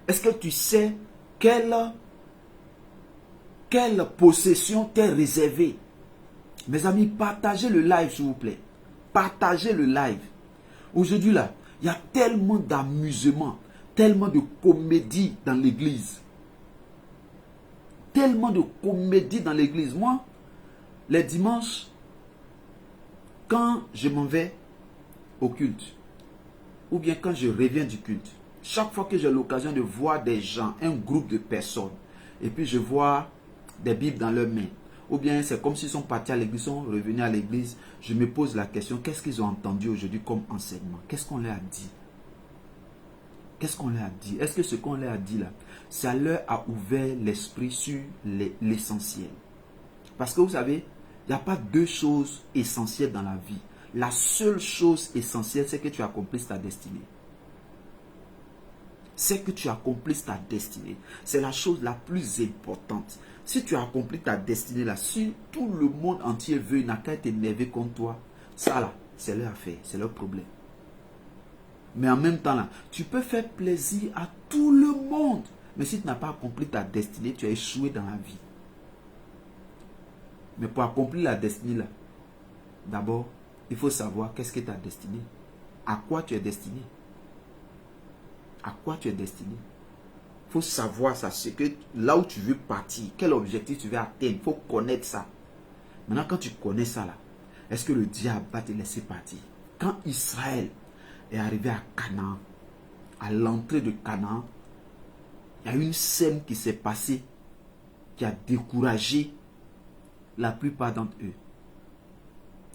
Est-ce que tu sais quelle possession t'est réservée? Mes amis, partagez le live s'il vous plaît. Partagez le live. Aujourd'hui là, il y a tellement d'amusement, tellement de comédie dans l'église. Tellement de comédie dans l'église. Moi, les dimanches, quand je m'en vais au culte, ou bien quand je reviens du culte, chaque fois que j'ai l'occasion de voir des gens, un groupe de personnes, et puis je vois des Bibles dans leurs mains, ou bien c'est comme s'ils sont partis à l'église, sont revenus à l'église, je me pose la question, qu'est-ce qu'ils ont entendu aujourd'hui comme enseignement? Qu'est-ce qu'on leur a dit? Qu'est-ce qu'on leur a dit? Est-ce que ce qu'on leur a dit là, ça leur a ouvert l'esprit sur l'essentiel? Parce que vous savez, il n'y a pas deux choses essentielles dans la vie. La seule chose essentielle, c'est que tu accomplisses ta destinée. C'est que tu accomplisses ta destinée. C'est la chose la plus importante. Si tu accomplis ta destinée là, si tout le monde entier veut, il n'a qu'à être énervé contre toi, ça là, c'est leur affaire, c'est leur problème. Mais en même temps là, tu peux faire plaisir à tout le monde. Mais si tu n'as pas accompli ta destinée, tu as échoué dans la vie. Mais pour accomplir la destinée là, d'abord, il faut savoir qu'est-ce que ta destinée. À quoi tu es destiné. À quoi tu es destiné. Il faut savoir ça. C'est que là où tu veux partir, quel objectif tu veux atteindre, il faut connaître ça. Maintenant, quand tu connais ça là, est-ce que le diable va te laisser partir? Quand Israël est arrivé à Canaan, à l'entrée de Canaan, il y a une scène qui s'est passée qui a découragé la plupart d'entre eux.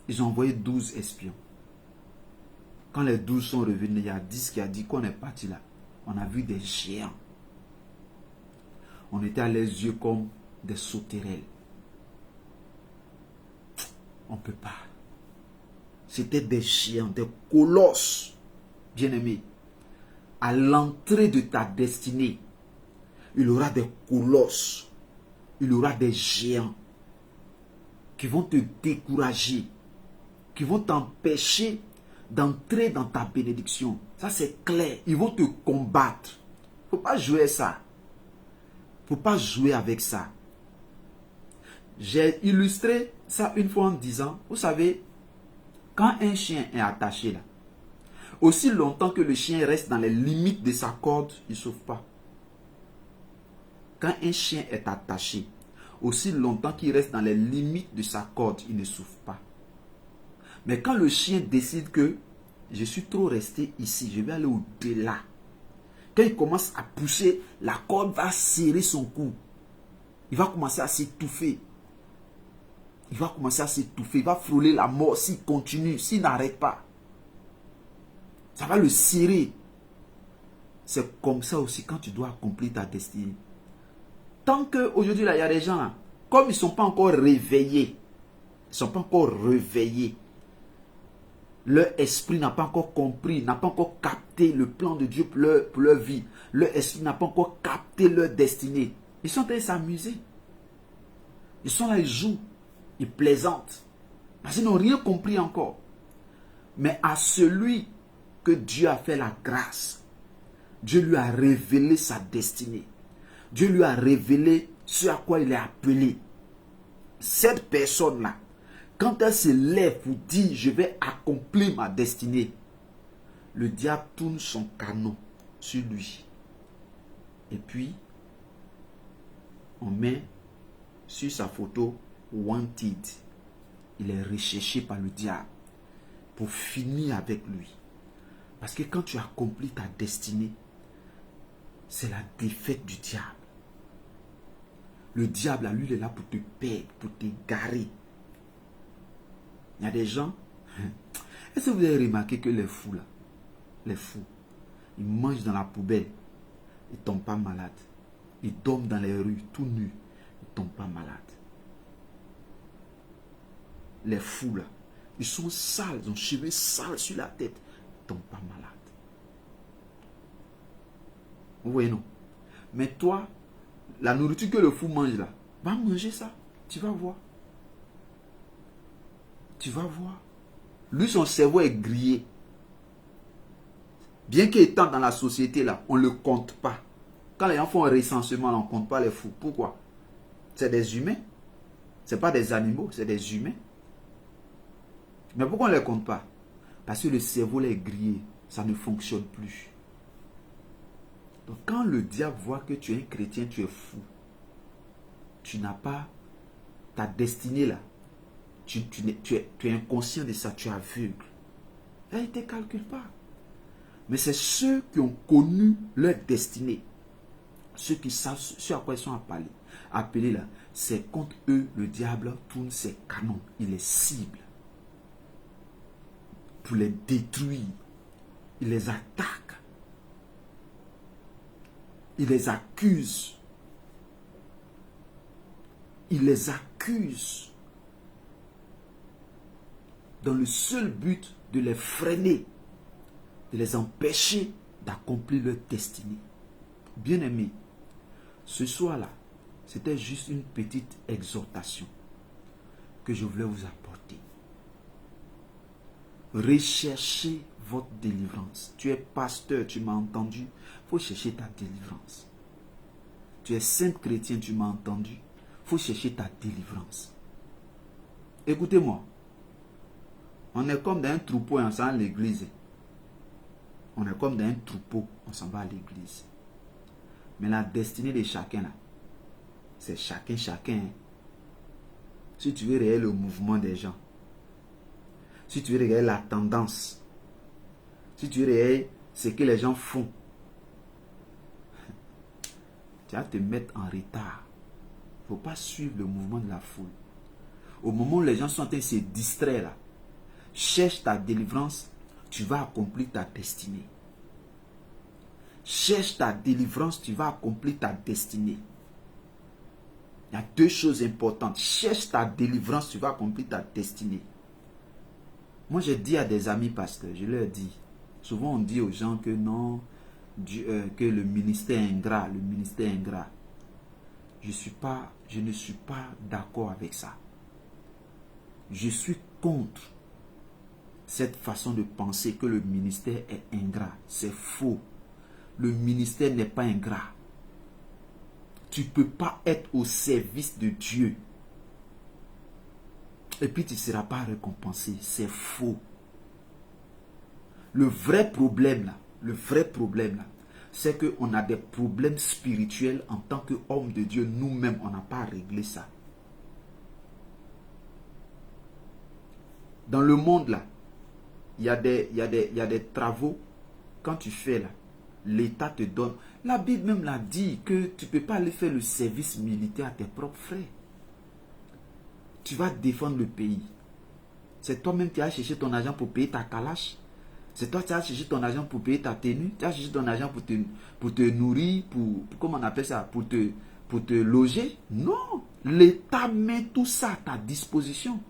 Ils ont envoyé 12 espions. Quand les 12 sont revenus, il y a 10 qui a dit qu'on est parti là. On a vu des géants. On était à leurs yeux comme des sauterelles. On ne peut pas. C'était des géants, des colosses. Bien-aimés, à l'entrée de ta destinée, il y aura des colosses. Il y aura des géants qui vont te décourager, qui vont t'empêcher d'entrer dans ta bénédiction. Ça, c'est clair. Ils vont te combattre. Il ne faut pas jouer ça. Il ne faut pas jouer avec ça. J'ai illustré ça une fois en disant, vous savez, quand un chien est attaché là, aussi longtemps que le chien reste dans les limites de sa corde, il ne sauve pas. Quand un chien est attaché, aussi longtemps qu'il reste dans les limites de sa corde, il ne souffre pas. Mais quand le chien décide que je suis trop resté ici, je vais aller au-delà. Quand il commence à pousser, la corde va serrer son cou. Il va commencer à s'étouffer. Il va commencer à s'étouffer. Il va frôler la mort s'il continue, s'il n'arrête pas. Ça va le serrer. C'est comme ça aussi quand tu dois accomplir ta destinée. Tant qu'aujourd'hui, il y a des gens là, comme ils ne sont pas encore réveillés, ils ne sont pas encore réveillés, leur esprit n'a pas encore compris, n'a pas encore capté le plan de Dieu pour leur vie. Leur esprit n'a pas encore capté leur destinée. Ils sont en train de s'amuser. Ils sont là, ils jouent, ils plaisantent. Parce qu'ils n'ont rien compris encore. Mais à celui que Dieu a fait la grâce, Dieu lui a révélé sa destinée. Dieu lui a révélé ce à quoi il est appelé. Cette personne-là, quand elle se lève pour dire je vais accomplir ma destinée, le diable tourne son canon sur lui. Et puis, on met sur sa photo wanted. Il est recherché par le diable pour finir avec lui. Parce que quand tu accomplis ta destinée, c'est la défaite du diable. Le diable, lui, il est là pour te perdre, pour t'égarer. Il y a des gens. Est-ce que vous avez remarqué que les fous là, les fous, ils mangent dans la poubelle, ils ne tombent pas malades. Ils dorment dans les rues, tout nus, ils ne tombent pas malades. Les fous là, ils sont sales, ils ont cheveux sales sur la tête, ils ne tombent pas malades. Vous voyez non? Mais toi, la nourriture que le fou mange là, va manger ça, tu vas voir. Tu vas voir. Lui, son cerveau est grillé. Bien qu'étant dans la société, là, on ne le compte pas. Quand les gens font un recensement, on ne compte pas les fous. Pourquoi? C'est des humains. Ce n'est pas des animaux, c'est des humains. Mais pourquoi on ne les compte pas? Parce que le cerveau est grillé. Ça ne fonctionne plus. Donc quand le diable voit que tu es un chrétien, tu es fou. Tu n'as pas ta destinée là. Tu es inconscient de ça, tu es aveugle. Là, il ne te calcule pas. Mais c'est ceux qui ont connu leur destinée, ceux qui savent ce à quoi ils sont appelés là, c'est contre eux, le diable tourne ses canons, il les cible pour les détruire. Il les attaque. Il les accuse. Il les accuse dans le seul but de les freiner, de les empêcher d'accomplir leur destinée. Bien-aimés, ce soir-là, c'était juste une petite exhortation que je voulais vous apporter. Recherchez votre délivrance. Tu es pasteur, tu m'as entendu. Il faut chercher ta délivrance. Tu es saint chrétien, tu m'as entendu. Il faut chercher ta délivrance. Écoutez-moi. On est comme dans un troupeau et on s'en va à l'église. On est comme dans un troupeau, on s'en va à l'église. Mais la destinée de chacun là, c'est chacun. Si tu veux regarder le mouvement des gens, si tu veux regarder la tendance, si tu veux regarder ce que les gens font, tu vas te mettre en retard. Il ne faut pas suivre le mouvement de la foule. Au moment où les gens sont en train de se distraire là, cherche ta délivrance, tu vas accomplir ta destinée. Cherche ta délivrance, tu vas accomplir ta destinée. Il y a deux choses importantes. Cherche ta délivrance, tu vas accomplir ta destinée. Moi, j'ai dit à des amis pasteurs, je leur dis, souvent on dit aux gens que non, que le ministère est ingrat, le ministère est ingrat. Je ne suis pas d'accord avec ça. Je suis contre cette façon de penser que le ministère est ingrat. C'est faux. Le ministère n'est pas ingrat. Tu ne peux pas être au service de Dieu et puis tu ne seras pas récompensé. C'est faux. Le vrai problème là, c'est qu'on a des problèmes spirituels en tant qu'homme de Dieu. Nous-mêmes, on n'a pas réglé ça. Dans le monde, là, il y a des travaux. Quand tu fais, là, l'État te donne. La Bible même l'a dit que tu ne peux pas aller faire le service militaire à tes propres frais. Tu vas défendre le pays. C'est toi-même qui as cherché ton argent pour payer ta calache. C'est toi qui as cherché ton argent pour payer ta tenue. Tu as cherché ton argent pour te nourrir, comment on appelle ça, pour te loger. Non. L'État met tout ça à ta disposition.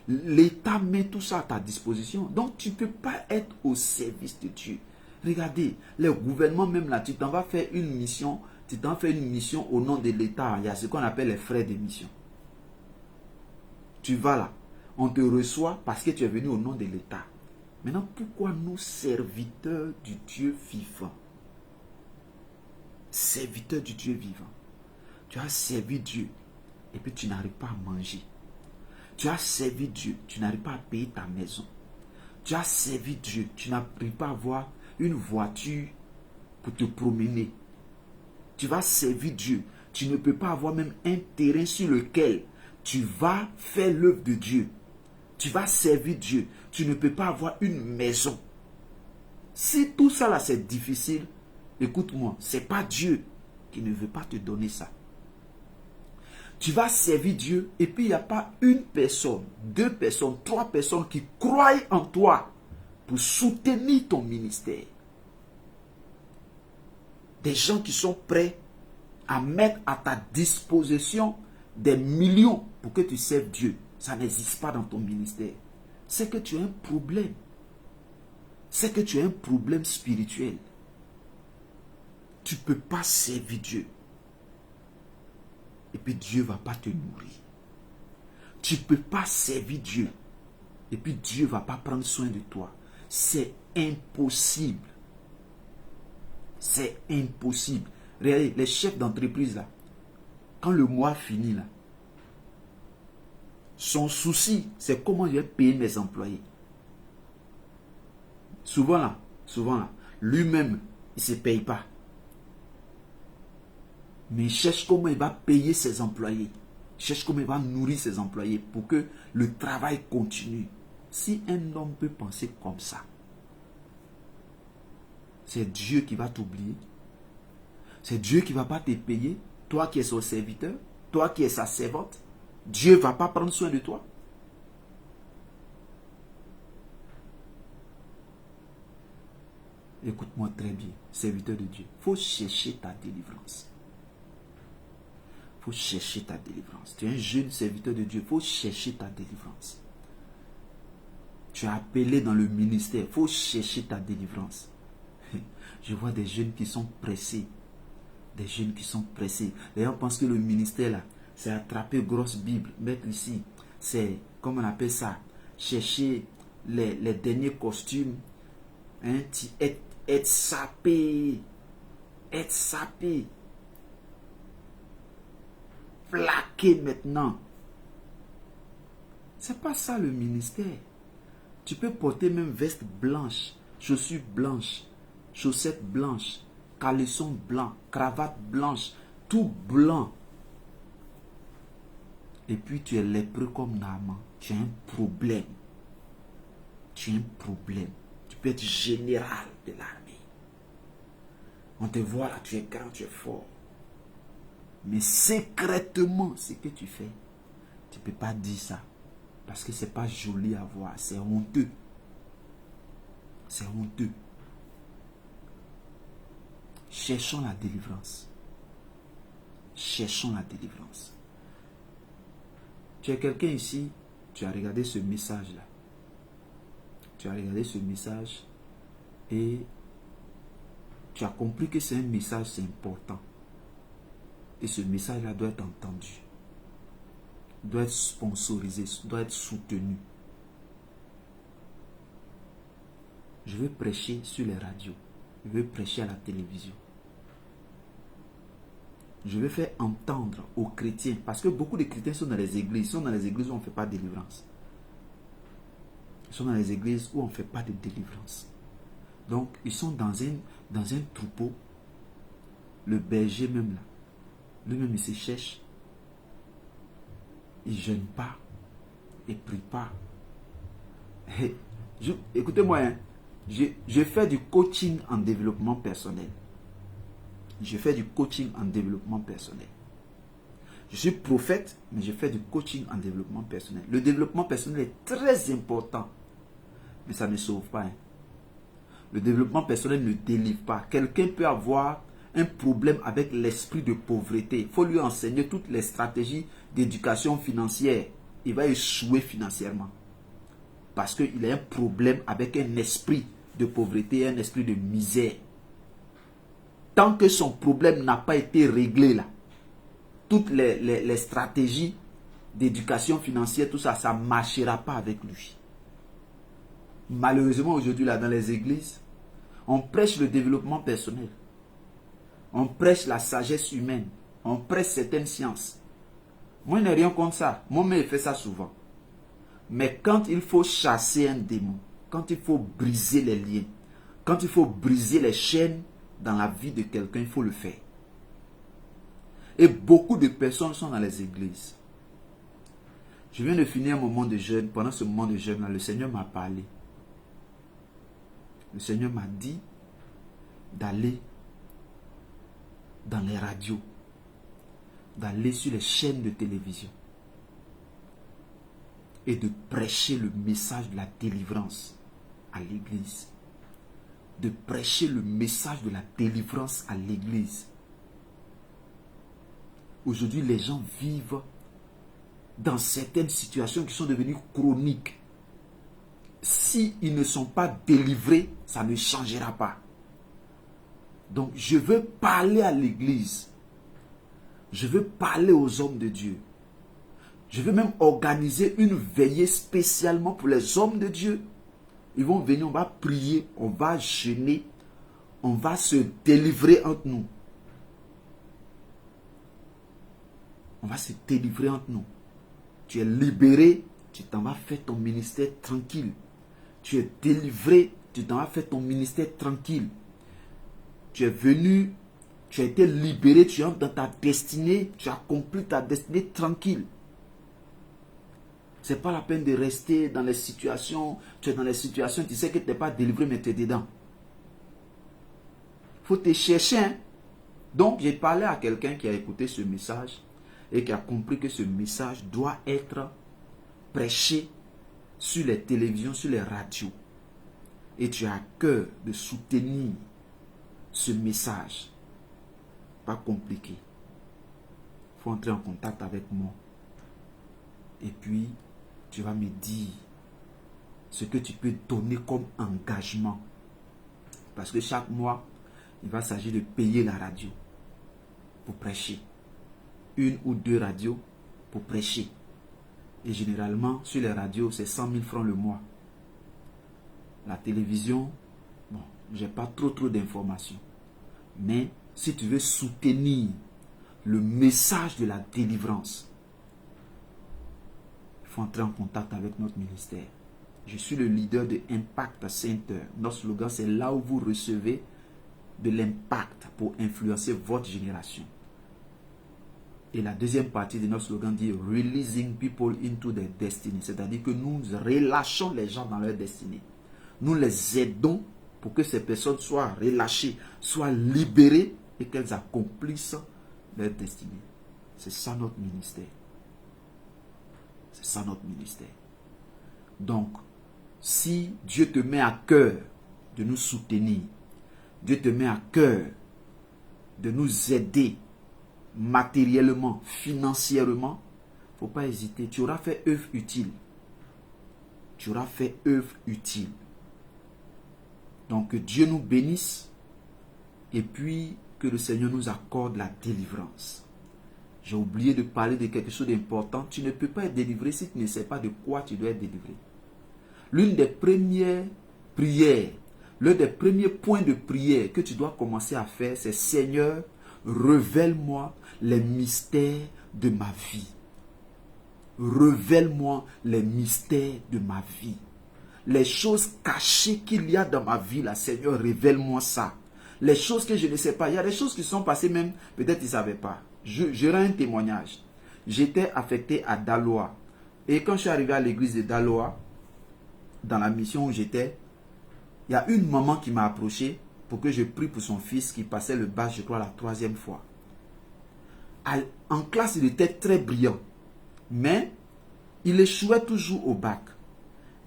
L'État met tout ça à ta disposition. Donc, tu ne peux pas être au service de Dieu. Regardez, les gouvernements même là, tu t'en vas faire une mission. Tu t'en fais une mission au nom de l'État. Il y a ce qu'on appelle les frais de mission. Tu vas là. On te reçoit parce que tu es venu au nom de l'État. Maintenant, pourquoi nous, serviteurs du Dieu vivant, serviteurs du Dieu vivant, tu as servi Dieu et puis tu n'arrives pas à manger. Tu as servi Dieu, tu n'arrives pas à payer ta maison. Tu as servi Dieu, tu n'arrives pas à avoir une voiture pour te promener. Tu vas servir Dieu, tu ne peux pas avoir même un terrain sur lequel tu vas faire l'œuvre de Dieu. Tu vas servir Dieu, tu ne peux pas avoir une maison. Si tout ça là c'est difficile, écoute-moi, c'est pas Dieu qui ne veut pas te donner ça. Tu vas servir Dieu et puis il n'y a pas une personne, 2 personnes, 3 personnes qui croient en toi pour soutenir ton ministère. Des gens qui sont prêts à mettre à ta disposition des millions pour que tu serves Dieu. Ça n'existe pas dans ton ministère. C'est que tu as un problème. C'est que tu as un problème spirituel. Tu ne peux pas servir Dieu. Et puis Dieu ne va pas te nourrir. Tu ne peux pas servir Dieu. Et puis Dieu ne va pas prendre soin de toi. C'est impossible. C'est impossible. Regardez, les chefs d'entreprise là, quand le mois finit là, son souci, c'est comment je vais payer mes employés. Souvent là, lui-même, il ne se paye pas. Mais il cherche comment il va payer ses employés. Il cherche comment il va nourrir ses employés pour que le travail continue. Si un homme peut penser comme ça, c'est Dieu qui va t'oublier. C'est Dieu qui ne va pas te payer. Toi qui es son serviteur, toi qui es sa servante, Dieu ne va pas prendre soin de toi. Écoute-moi très bien, serviteur de Dieu. Il faut chercher ta délivrance. Il faut chercher ta délivrance. Tu es un jeune serviteur de Dieu. Il faut chercher ta délivrance. Tu es appelé dans le ministère. Il faut chercher ta délivrance. Je vois des jeunes qui sont pressés. Des jeunes qui sont pressés. D'ailleurs, on pense que le ministère là, c'est attraper grosse Bible, mettre ici. C'est, comment on appelle ça, chercher les derniers costumes. Hein, être sapé. Être sapé. Plaqué maintenant. C'est pas ça le ministère. Tu peux porter même veste blanche, chaussures blanches, chaussettes blanches, caleçon blanc, cravate blanche, tout blanc. Et puis tu es lépreux comme Naaman. Tu as un problème. Tu as un problème. Tu peux être général de l'armée. On te voit là, tu es grand, tu es fort. Mais secrètement, ce que tu fais, tu ne peux pas dire ça. Parce que ce n'est pas joli à voir. C'est honteux. C'est honteux. Cherchons la délivrance. Cherchons la délivrance. Tu es quelqu'un ici, tu as regardé ce message-là. Tu as regardé ce message et tu as compris que c'est un message, c'est important. Et ce message-là doit être entendu. Doit être sponsorisé, doit être soutenu. Je veux prêcher sur les radios. Je veux prêcher à la télévision. Je veux faire entendre aux chrétiens, parce que beaucoup de chrétiens sont dans les églises. Ils sont dans les églises où on ne fait pas de délivrance. Ils sont dans les églises où on ne fait pas de délivrance. Donc, ils sont dans un troupeau. Le berger même là, lui-même il se cherche. Il ne jeûne pas. Il ne prie pas. Écoutez-moi, hein, je fais du coaching en développement personnel. Je fais du coaching en développement personnel. Je suis prophète, mais je fais du coaching en développement personnel. Le développement personnel est très important, mais ça ne sauve pas. Hein. Le développement personnel ne délivre pas. Quelqu'un peut avoir un problème avec l'esprit de pauvreté. Il faut lui enseigner toutes les stratégies d'éducation financière. Il va échouer financièrement. Parce qu'il a un problème avec un esprit de pauvreté, un esprit de misère. Tant que son problème n'a pas été réglé là, toutes les stratégies d'éducation financière, tout ça, ça ne marchera pas avec lui. Malheureusement, aujourd'hui, là, dans les églises, on prêche le développement personnel. On prêche la sagesse humaine. On prêche certaines sciences. Moi, je n'ai rien contre ça. Moi-même, je fais ça souvent. Mais quand il faut chasser un démon, quand il faut briser les liens, quand il faut briser les chaînes dans la vie de quelqu'un, il faut le faire. Et beaucoup de personnes sont dans les églises. Je viens de finir un moment de jeûne. Pendant ce moment de jeûne, le Seigneur m'a parlé. Le Seigneur m'a dit d'aller dans les radios, d'aller sur les chaînes de télévision et de prêcher le message de la délivrance à l'église. De prêcher le message de la délivrance à l'église. Aujourd'hui, les gens vivent dans certaines situations qui sont devenues chroniques. Si ils ne sont pas délivrés, ça ne changera pas. Donc, je veux parler à l'église. Je veux parler aux hommes de Dieu. Je veux même organiser une veillée spécialement pour les hommes de Dieu. Ils vont venir, on va prier, on va jeûner, on va se délivrer entre nous. On va se délivrer entre nous. Tu es libéré, tu t'en vas faire ton ministère tranquille. Tu es délivré, tu t'en vas faire ton ministère tranquille. Tu es venu, tu as été libéré, tu entres dans ta destinée, tu as accompli ta destinée tranquille. Ce n'est pas la peine de rester dans les situations, tu es dans les situations, tu sais que tu n'es pas délivré, mais tu es dedans. Il faut te chercher. Hein? Donc, j'ai parlé à quelqu'un qui a écouté ce message et qui a compris que ce message doit être prêché sur les télévisions, sur les radios. Et tu as à cœur de soutenir ce message. Pas compliqué. Il faut entrer en contact avec moi. Et puis, tu vas me dire ce que tu peux donner comme engagement. Parce que chaque mois, il va s'agir de payer la radio pour prêcher. 1 ou 2 radios pour prêcher. Et généralement, sur les radios, c'est 100 000 francs le mois. La télévision, bon, j'ai pas trop d'informations. Mais si tu veux soutenir le message de la délivrance, il faut entrer en contact avec notre ministère. Je suis le leader de Impact Center. Notre slogan, c'est là où vous recevez de l'impact pour influencer votre génération. Et la deuxième partie de notre slogan dit « Releasing people into their destiny ». C'est-à-dire que nous relâchons les gens dans leur destinée. Nous les aidons pour que ces personnes soient relâchées, soient libérées et qu'elles accomplissent leur destinée. C'est ça notre ministère. C'est ça notre ministère. Donc, si Dieu te met à cœur de nous soutenir, Dieu te met à cœur de nous aider matériellement, financièrement, il ne faut pas hésiter. Tu auras fait œuvre utile. Tu auras fait œuvre utile. Donc que Dieu nous bénisse et puis que le Seigneur nous accorde la délivrance. J'ai oublié de parler de quelque chose d'important. Tu ne peux pas être délivré si tu ne sais pas de quoi tu dois être délivré. L'une des premières prières, l'un des premiers points de prière que tu dois commencer à faire, c'est Seigneur, révèle-moi les mystères de ma vie. Révèle-moi les mystères de ma vie. les choses cachées qu'il y a dans ma vie, là, Seigneur, révèle-moi ça. Les choses que je ne sais pas. Il y a des choses qui sont passées même, peut-être ils ne savaient pas. Je rends un témoignage. J'étais affecté à Daloa. Et quand je suis arrivé à l'église de Daloa, dans la mission où j'étais, il y a une maman qui m'a approché pour que je prie pour son fils qui passait le bac, je crois, la 3e fois. En classe, il était très brillant. Mais il échouait toujours au bac.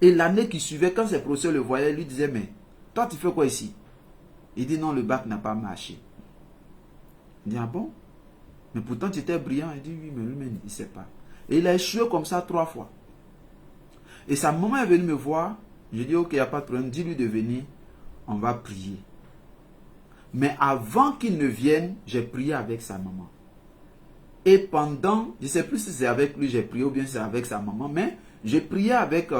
Et l'année qui suivait, quand ses professeurs le voyaient, il lui disait, mais toi, tu fais quoi ici? Il dit, non, le bac n'a pas marché. Il dit, ah bon? Mais pourtant, tu étais brillant. Il dit, oui, mais lui-même, il ne sait pas. Et il a échoué comme ça 3 fois. Et sa maman est venue me voir. Je dis, ok, il n'y a pas de problème. Dis-lui de venir. On va prier. Mais avant qu'il ne vienne, j'ai prié avec sa maman. Et pendant, je ne sais plus si c'est avec lui j'ai prié ou bien c'est avec sa maman, mais j'ai prié avec,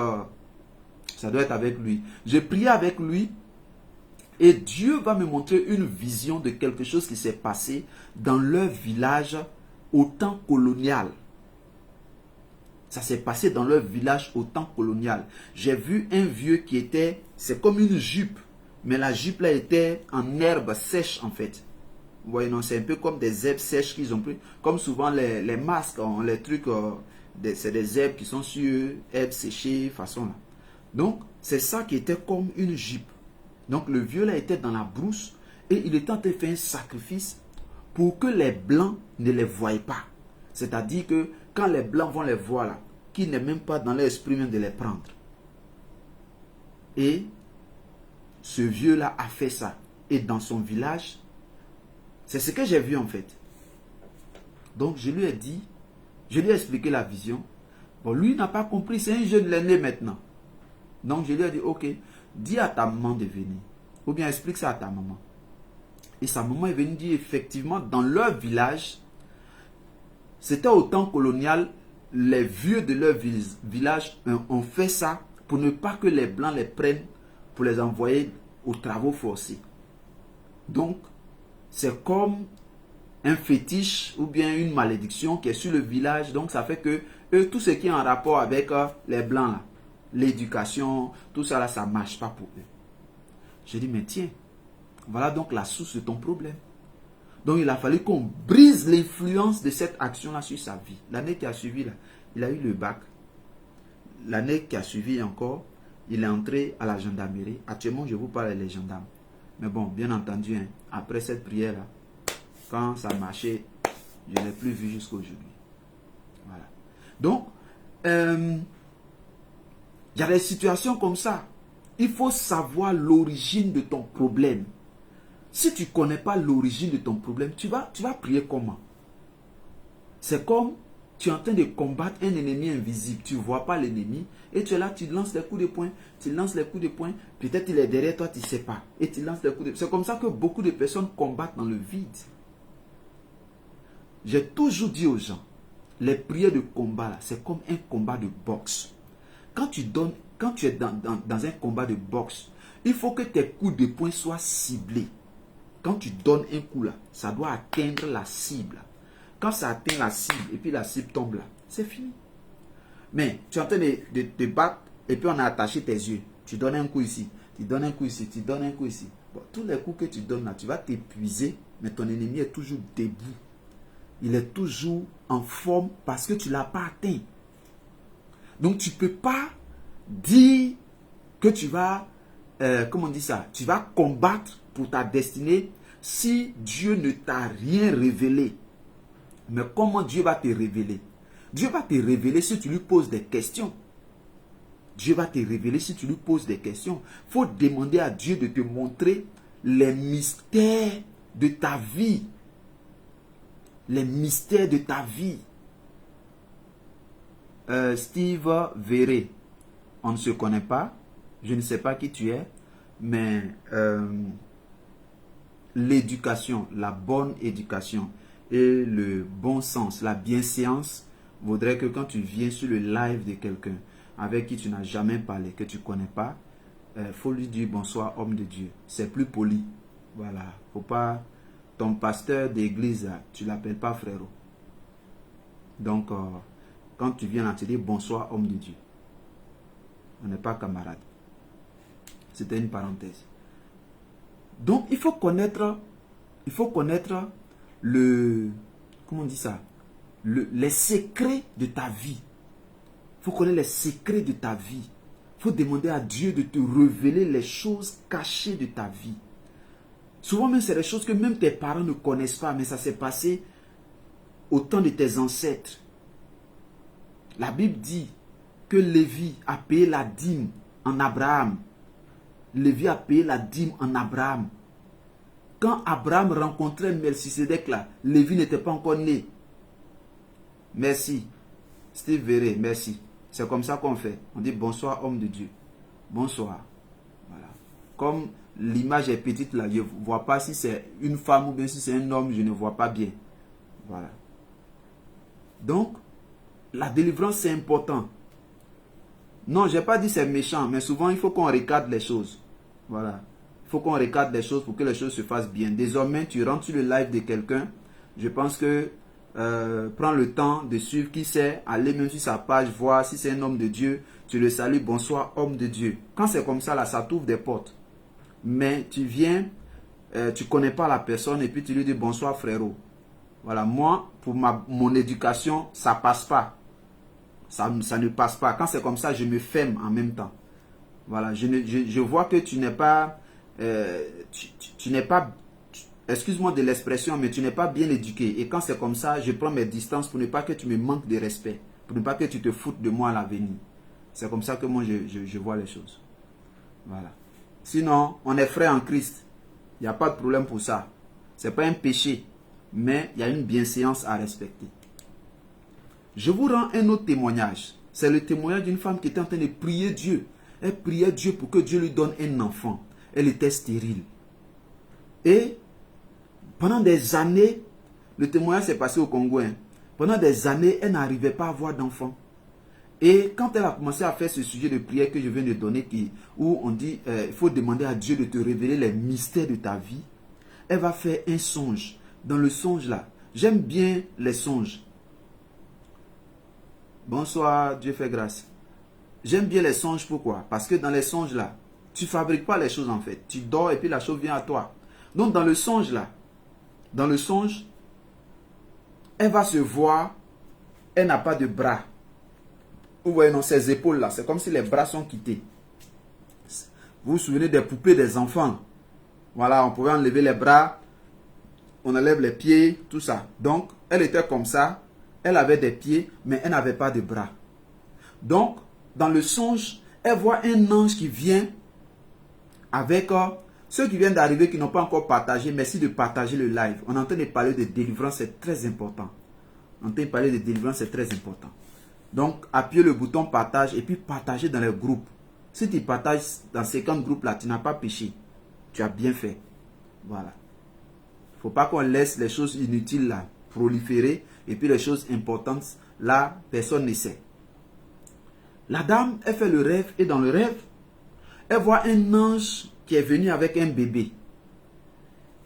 ça doit être avec lui. J'ai prié avec lui et Dieu va me montrer une vision de quelque chose qui s'est passé dans leur village au temps colonial. Ça s'est passé dans leur village au temps colonial. J'ai vu un vieux qui était, c'est comme une jupe, mais la jupe là était en herbe sèche en fait. Vous voyez, non, c'est un peu comme des herbes sèches qu'ils ont pris. Comme souvent les masques, les trucs, c'est des herbes qui sont sur herbes séchées, façon là. Donc, c'est ça qui était comme une jupe. Donc, le vieux là était dans la brousse et il était en train de faire un sacrifice pour que les blancs ne les voient pas. C'est-à-dire que quand les blancs vont les voir là, qu'ils n'aient même pas dans leur esprit même de les prendre. Et ce vieux là a fait ça. Et dans son village, c'est ce que j'ai vu en fait. Donc je lui ai dit, je lui ai expliqué la vision. Bon, lui n'a pas compris, c'est un jeune l'aîné maintenant. Donc je lui ai dit, ok, dis à ta maman de venir. Ou bien explique ça à ta maman. Et sa maman est venue dire, effectivement, dans leur village, c'était au temps colonial, les vieux de leur village ont fait ça pour ne pas que les blancs les prennent pour les envoyer aux travaux forcés. Donc, c'est comme un fétiche ou bien une malédiction qui est sur le village. Donc, ça fait que eux, tout ce qui est en rapport avec les blancs, l'éducation, tout ça là, ça ne marche pas pour eux. J'ai dit, mais tiens, voilà donc la source de ton problème. Donc, il a fallu qu'on brise l'influence de cette action-là sur sa vie. L'année qui a suivi, là, il a eu le bac. L'année qui a suivi encore, il est entré à la gendarmerie. Actuellement, je vous parle des gendarmes. Mais bon, bien entendu, hein, après cette prière-là, quand ça marchait, je ne l'ai plus vu jusqu'à aujourd'hui. Voilà. Donc, il y a des situations comme ça. Il faut savoir l'origine de ton problème. Si tu ne connais pas l'origine de ton problème, tu vas prier comment? C'est comme tu es en train de combattre un ennemi invisible. Tu ne vois pas l'ennemi et tu es là, tu lances les coups de poing. Tu lances les coups de poing. Peut-être il est derrière toi, tu ne sais pas. Et tu lances les coups de poing. C'est comme ça que beaucoup de personnes combattent dans le vide. J'ai toujours dit aux gens, les prières de combat, c'est comme un combat de boxe. Quand tu es dans un combat de boxe, il faut que tes coups de poing soient ciblés. Quand tu donnes un coup là, ça doit atteindre la cible. Quand ça atteint la cible et puis la cible tombe là, c'est fini. Mais tu es en train de te battre et puis on a attaché tes yeux. Tu donnes un coup ici, tu donnes un coup ici, tu donnes un coup ici. Bon, tous les coups que tu donnes là, tu vas t'épuiser, mais ton ennemi est toujours debout. Il est toujours en forme parce que tu ne l'as pas atteint. Donc tu ne peux pas dire que tu vas, comment on dit ça, tu vas combattre pour ta destinée si Dieu ne t'a rien révélé. Mais comment Dieu va te révéler? Dieu va te révéler si tu lui poses des questions. Dieu va te révéler si tu lui poses des questions. Il faut demander à Dieu de te montrer les mystères de ta vie. Les mystères de ta vie. Steve Verret, on ne se connaît pas. Je ne sais pas qui tu es. Mais l'éducation, la bonne éducation et le bon sens, la bienséance vaudrait que quand tu viens sur le live de quelqu'un avec qui tu n'as jamais parlé, que tu ne connais pas, faut lui dire bonsoir homme de Dieu. C'est plus poli. Voilà. Faut pas, ton pasteur d'église, tu ne l'appelles pas frérot. Donc, quand tu viens là, tu dis bonsoir homme de Dieu. On n'est pas camarades. C'était une parenthèse. Donc, il faut connaître le, comment on dit ça, les secrets de ta vie. Il faut connaître les secrets de ta vie. Il faut demander à Dieu de te révéler les choses cachées de ta vie. Souvent même, c'est des choses que même tes parents ne connaissent pas, mais ça s'est passé au temps de tes ancêtres. La Bible dit que Lévi a payé la dîme en Abraham. Lévi a payé la dîme en Abraham. Quand Abraham rencontrait Melchisedec là, Lévi n'était pas encore né. Merci. Steve Verret, merci. C'est comme ça qu'on fait. On dit bonsoir homme de Dieu. Bonsoir. Voilà. Comme l'image est petite là, je ne vois pas si c'est une femme ou bien si c'est un homme, je ne vois pas bien. Voilà. Donc, la délivrance c'est important. Non, je n'ai pas dit c'est méchant, mais souvent il faut qu'on recadre les choses. Voilà. Il faut qu'on recadre les choses pour que les choses se fassent bien. Désormais, tu rentres sur le live de quelqu'un. Je pense que prends le temps de suivre qui c'est, aller même sur sa page, voir si c'est un homme de Dieu. Tu le salues, bonsoir homme de Dieu. Quand c'est comme ça, là, ça t'ouvre des portes. Mais tu viens, tu ne connais pas la personne et puis tu lui dis bonsoir frérot. Voilà, moi, pour mon éducation, ça ne passe pas. Ça ne passe pas. Quand c'est comme ça, je me ferme en même temps. Voilà, je vois que tu n'es pas, tu n'es pas, excuse-moi de l'expression, mais tu n'es pas bien éduqué. Et quand c'est comme ça, je prends mes distances pour ne pas que tu me manques de respect. Pour ne pas que tu te foutes de moi à l'avenir. C'est comme ça que moi, je vois les choses. Voilà. Sinon, on est frères en Christ. Il n'y a pas de problème pour ça. Ce n'est pas un péché. Mais il y a une bienséance à respecter. Je vous rends un autre témoignage. C'est le témoignage d'une femme qui était en train de prier Dieu. Elle priait Dieu pour que Dieu lui donne un enfant. Elle était stérile. Et pendant des années, le témoignage s'est passé au Congo. Pendant des années, elle n'arrivait pas à avoir d'enfant. Et quand elle a commencé à faire ce sujet de prière que je viens de donner, où on dit il faut demander à Dieu de te révéler les mystères de ta vie, elle va faire un songe. Dans le songe là, j'aime bien les songes. Bonsoir, Dieu fait grâce. J'aime bien les songes, pourquoi? Parce que dans les songes là, tu ne fabriques pas les choses en fait. Tu dors et puis la chose vient à toi. Donc dans le songe là, dans le songe, elle va se voir, elle n'a pas de bras. Vous voyez, non, ses épaules là, c'est comme si les bras sont quittés. Vous vous souvenez des poupées des enfants? Voilà, on pouvait enlever les bras, on enlève les pieds, tout ça. Donc, elle était comme ça, elle avait des pieds, mais elle n'avait pas de bras. Donc, dans le songe, elle voit un ange qui vient avec ceux qui viennent d'arriver, qui n'ont pas encore partagé. Merci de partager le live. On est en train de parler de délivrance, c'est très important. On est en train de parler de délivrance, c'est très important. Donc, appuyez le bouton partage et puis partagez dans les groupes. Si tu partages dans 50 groupes là, tu n'as pas péché. Tu as bien fait. Voilà. Il ne faut pas qu'on laisse les choses inutiles là proliférer et puis les choses importantes là, personne ne sait. La dame, elle fait le rêve et dans le rêve, elle voit un ange qui est venu avec un bébé.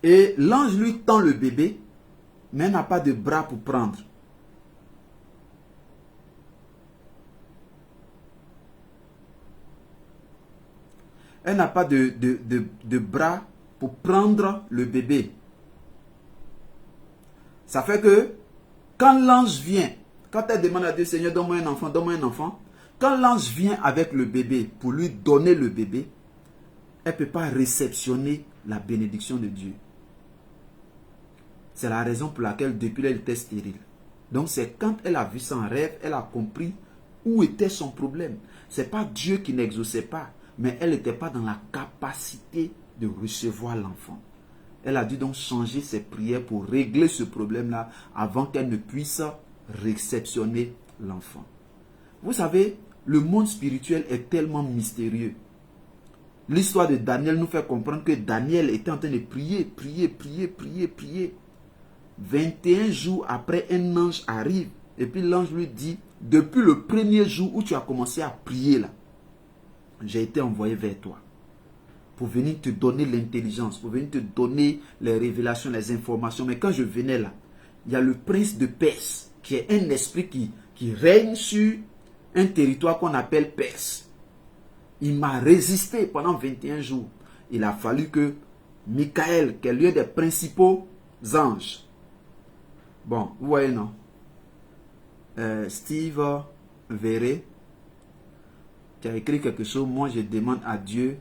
Et l'ange lui tend le bébé, mais elle n'a pas de bras pour prendre. Elle n'a pas de bras pour prendre le bébé. Ça fait que quand l'ange vient, quand elle demande à Dieu, Seigneur, donne-moi un enfant, donne-moi un enfant, quand l'ange vient avec le bébé pour lui donner le bébé, elle ne peut pas réceptionner la bénédiction de Dieu. C'est la raison pour laquelle depuis elle était stérile. Donc c'est quand elle a vu ça en rêve, elle a compris où était son problème. Ce n'est pas Dieu qui n'exauçait pas, mais elle n'était pas dans la capacité de recevoir l'enfant. Elle a dû donc changer ses prières pour régler ce problème-là avant qu'elle ne puisse réceptionner l'enfant. Vous savez, le monde spirituel est tellement mystérieux. L'histoire de Daniel nous fait comprendre que Daniel était en train de prier. 21 jours après, un ange arrive. Et puis l'ange lui dit, depuis le premier jour où tu as commencé à prier là, j'ai été envoyé vers toi. Pour venir te donner l'intelligence, pour venir te donner les révélations, les informations. Mais quand je venais là, il y a le prince de Perse, qui est un esprit qui règne sur un territoire qu'on appelle Perse. Il m'a résisté pendant 21 jours. Il a fallu que Michael, qui est l'un des principaux anges. Bon, vous voyez, non? Steve Verret, qui a écrit quelque chose. Moi, je demande à Dieu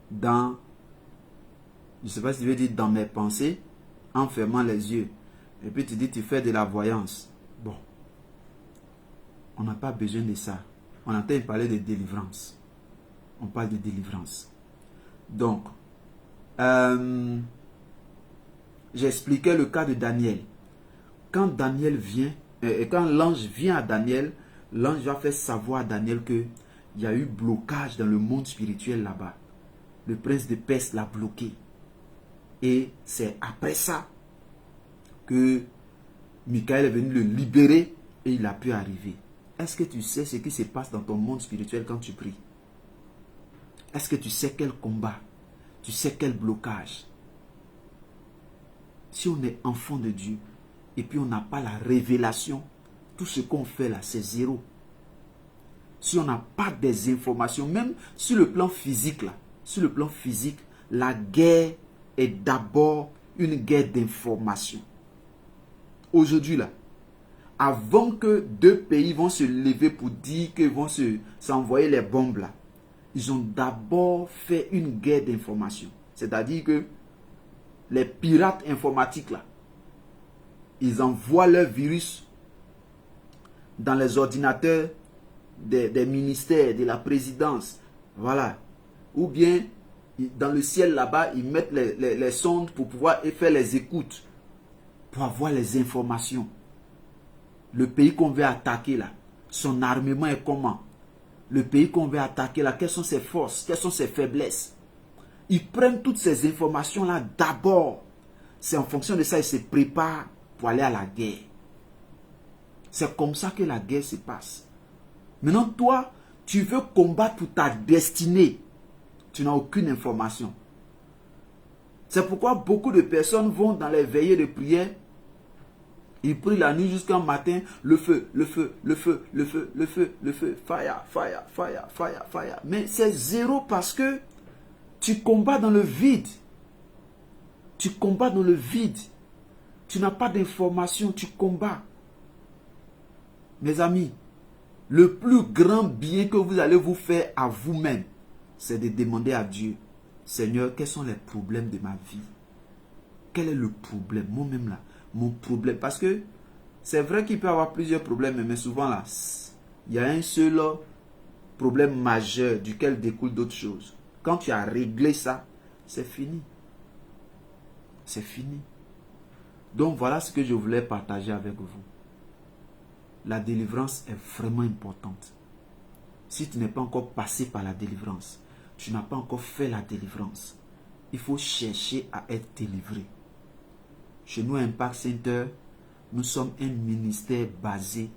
dans, je ne sais pas si tu veux dire dans mes pensées, en fermant les yeux. Et puis tu dis, tu fais de la voyance. Bon, on n'a pas besoin de ça. On entend parler de délivrance. On parle de délivrance. Donc, j'expliquais le cas de Daniel. Quand Daniel vient, et quand l'ange vient à Daniel, l'ange va faire savoir à Daniel qu'il y a eu blocage dans le monde spirituel là-bas. Le prince de Perse l'a bloqué. Et c'est après ça que Michael est venu le libérer et il a pu arriver. Est-ce que tu sais ce qui se passe dans ton monde spirituel quand tu pries? Est-ce que tu sais quel combat? Tu sais quel blocage? Si on est enfant de Dieu et puis on n'a pas la révélation, tout ce qu'on fait là, c'est zéro. Si on n'a pas des informations, même sur le plan physique là, sur le plan physique, la guerre est d'abord une guerre d'information. Aujourd'hui là, avant que deux pays vont se lever pour dire qu'ils vont s'envoyer les bombes là, ils ont d'abord fait une guerre d'information. C'est-à-dire que les pirates informatiques là, ils envoient leur virus dans les ordinateurs des ministères, de la présidence. Voilà. Ou bien, dans le ciel là-bas, ils mettent les sondes pour pouvoir faire les écoutes, pour avoir les informations. Le pays qu'on veut attaquer là, son armement est comment? Le pays qu'on veut attaquer là, quelles sont ses forces, quelles sont ses faiblesses? Ils prennent toutes ces informations là d'abord. C'est en fonction de ça qu'ils se préparent pour aller à la guerre. C'est comme ça que la guerre se passe. Maintenant, toi, tu veux combattre pour ta destinée. Tu n'as aucune information. C'est pourquoi beaucoup de personnes vont dans les veillées de prière. Ils prient la nuit jusqu'au matin. Le feu, le feu, le feu, le feu, le feu, le feu. Fire, fire, fire, fire, fire. Mais c'est zéro parce que tu combats dans le vide. Tu combats dans le vide. Tu n'as pas d'information, tu combats. Mes amis, le plus grand bien que vous allez vous faire à vous-même, c'est de demander à Dieu, Seigneur, quels sont les problèmes de ma vie? Quel est le problème? Moi-même là, mon problème. Parce que c'est vrai qu'il peut y avoir plusieurs problèmes, mais souvent là, il y a un seul problème majeur duquel découle d'autres choses. Quand tu as réglé ça, c'est fini. C'est fini. Donc voilà ce que je voulais partager avec vous. La délivrance est vraiment importante. Si tu n'es pas encore passé par la délivrance, tu n'as pas encore fait la délivrance, il faut chercher à être délivré. Chez nous, Impact Center, nous sommes un ministère basé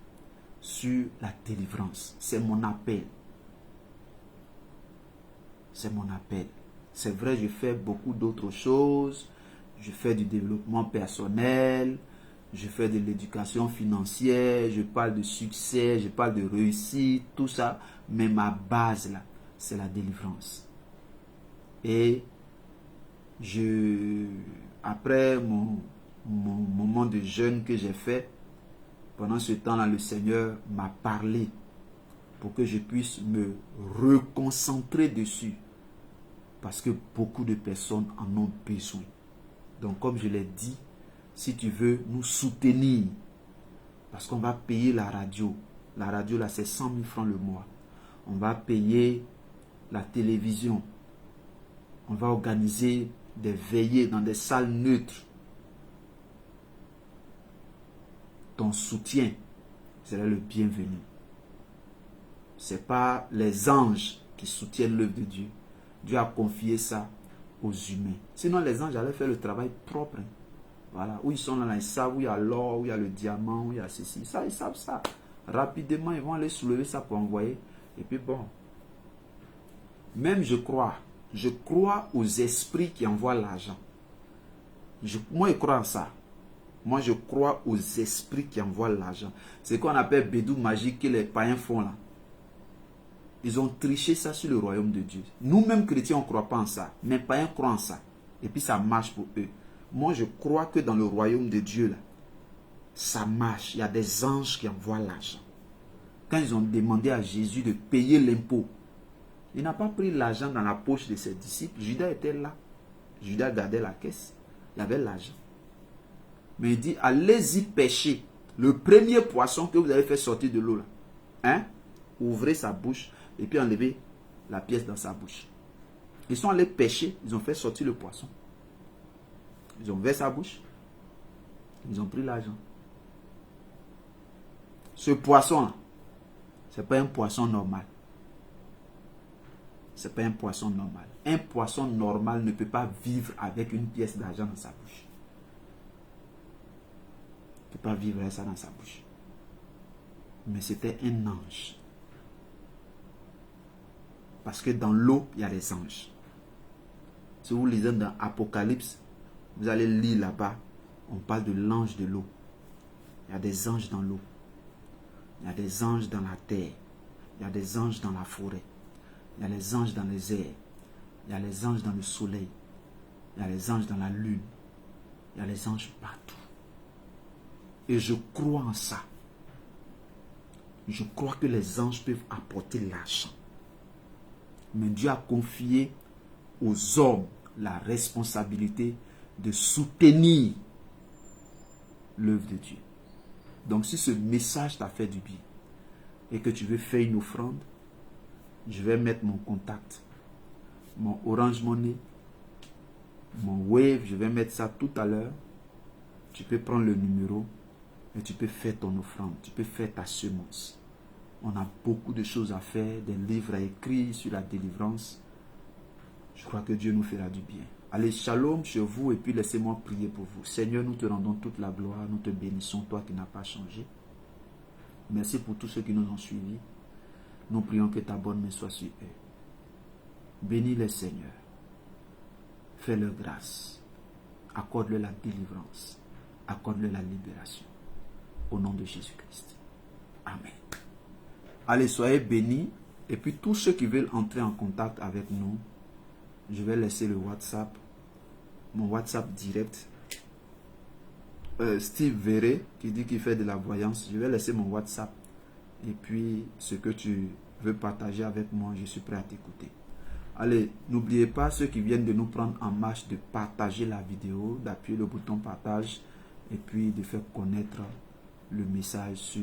sur la délivrance. C'est mon appel. C'est mon appel. C'est vrai, je fais beaucoup d'autres choses. Je fais du développement personnel. Je fais de l'éducation financière. Je parle de succès. Je parle de réussite. Tout ça. Mais ma base là, c'est la délivrance. Et après mon moment de jeûne que j'ai fait, pendant ce temps-là, le Seigneur m'a parlé pour que je puisse me reconcentrer dessus. Parce que beaucoup de personnes en ont besoin. Donc, comme je l'ai dit, si tu veux nous soutenir, parce qu'on va payer la radio. La radio, là, c'est 100 000 francs le mois. On va payer la télévision. On va organiser des veillées dans des salles neutres. Ton soutien serait le bienvenu. Ce n'est pas les anges qui soutiennent l'œuvre de Dieu. Dieu a confié ça aux humains. Sinon, les anges allaient faire le travail propre. Voilà. Où ils sont là, ils savent où il y a l'or, où il y a le diamant, où il y a ceci. Ça, ils savent ça. Rapidement, ils vont aller soulever ça pour envoyer. Et puis bon. Même je crois aux esprits qui envoient l'argent. Moi, je crois en ça. Moi, je crois aux esprits qui envoient l'argent. C'est ce qu'on appelle bédou magique que les païens font là. Ils ont triché ça sur le royaume de Dieu. Nous-mêmes chrétiens, on ne croit pas en ça. Mais païens croient en ça. Et puis ça marche pour eux. Moi, je crois que dans le royaume de Dieu, là, ça marche. Il y a des anges qui envoient l'argent. Quand ils ont demandé à Jésus de payer l'impôt, il n'a pas pris l'argent dans la poche de ses disciples. Judas était là. Judas gardait la caisse. Il y avait l'argent. Mais il dit, allez-y pêcher. Le premier poisson que vous avez fait sortir de l'eau, là, hein, ouvrez sa bouche et puis enlevez la pièce dans sa bouche. Ils sont allés pêcher. Ils ont fait sortir le poisson. Ils ont ouvert sa bouche. Ils ont pris l'argent. Ce poisson-là, ce n'est pas un poisson normal. Ce n'est pas un poisson normal. Un poisson normal ne peut pas vivre avec une pièce d'argent dans sa bouche. Il ne peut pas vivre avec ça dans sa bouche. Mais c'était un ange. Parce que dans l'eau, il y a des anges. Si vous lisez dans Apocalypse, vous allez lire là-bas, on parle de l'ange de l'eau. Il y a des anges dans l'eau. Il y a des anges dans la terre. Il y a des anges dans la forêt. Il y a les anges dans les airs. Il y a les anges dans le soleil. Il y a les anges dans la lune. Il y a les anges partout. Et je crois en ça. Je crois que les anges peuvent apporter l'argent. Mais Dieu a confié aux hommes la responsabilité de soutenir l'œuvre de Dieu. Donc si ce message t'a fait du bien et que tu veux faire une offrande, je vais mettre mon contact, mon Orange Money, mon Wave, je vais mettre ça tout à l'heure. Tu peux prendre le numéro et tu peux faire ton offrande, tu peux faire ta semence. On a beaucoup de choses à faire, des livres à écrire sur la délivrance. Je crois que Dieu nous fera du bien. Allez, shalom chez vous et puis laissez-moi prier pour vous. Seigneur, nous te rendons toute la gloire, nous te bénissons, toi qui n'as pas changé. Merci pour tous ceux qui nous ont suivis. Nous prions que ta bonne main soit sur eux. Bénis-les, Seigneur. Fais-leur grâce. Accorde-leur la délivrance. Accorde-leur la libération. Au nom de Jésus-Christ. Amen. Allez, soyez bénis. Et puis tous ceux qui veulent entrer en contact avec nous, je vais laisser le WhatsApp, mon WhatsApp direct. Steve Verret qui dit qu'il fait de la voyance. Je vais laisser mon WhatsApp. Et puis, ce que tu veux partager avec moi, je suis prêt à t'écouter. Allez, n'oubliez pas, ceux qui viennent de nous prendre en marche, de partager la vidéo, d'appuyer le bouton partage et puis de faire connaître le message sur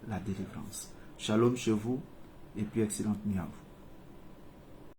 la délivrance. Shalom chez vous et puis excellente nuit à vous.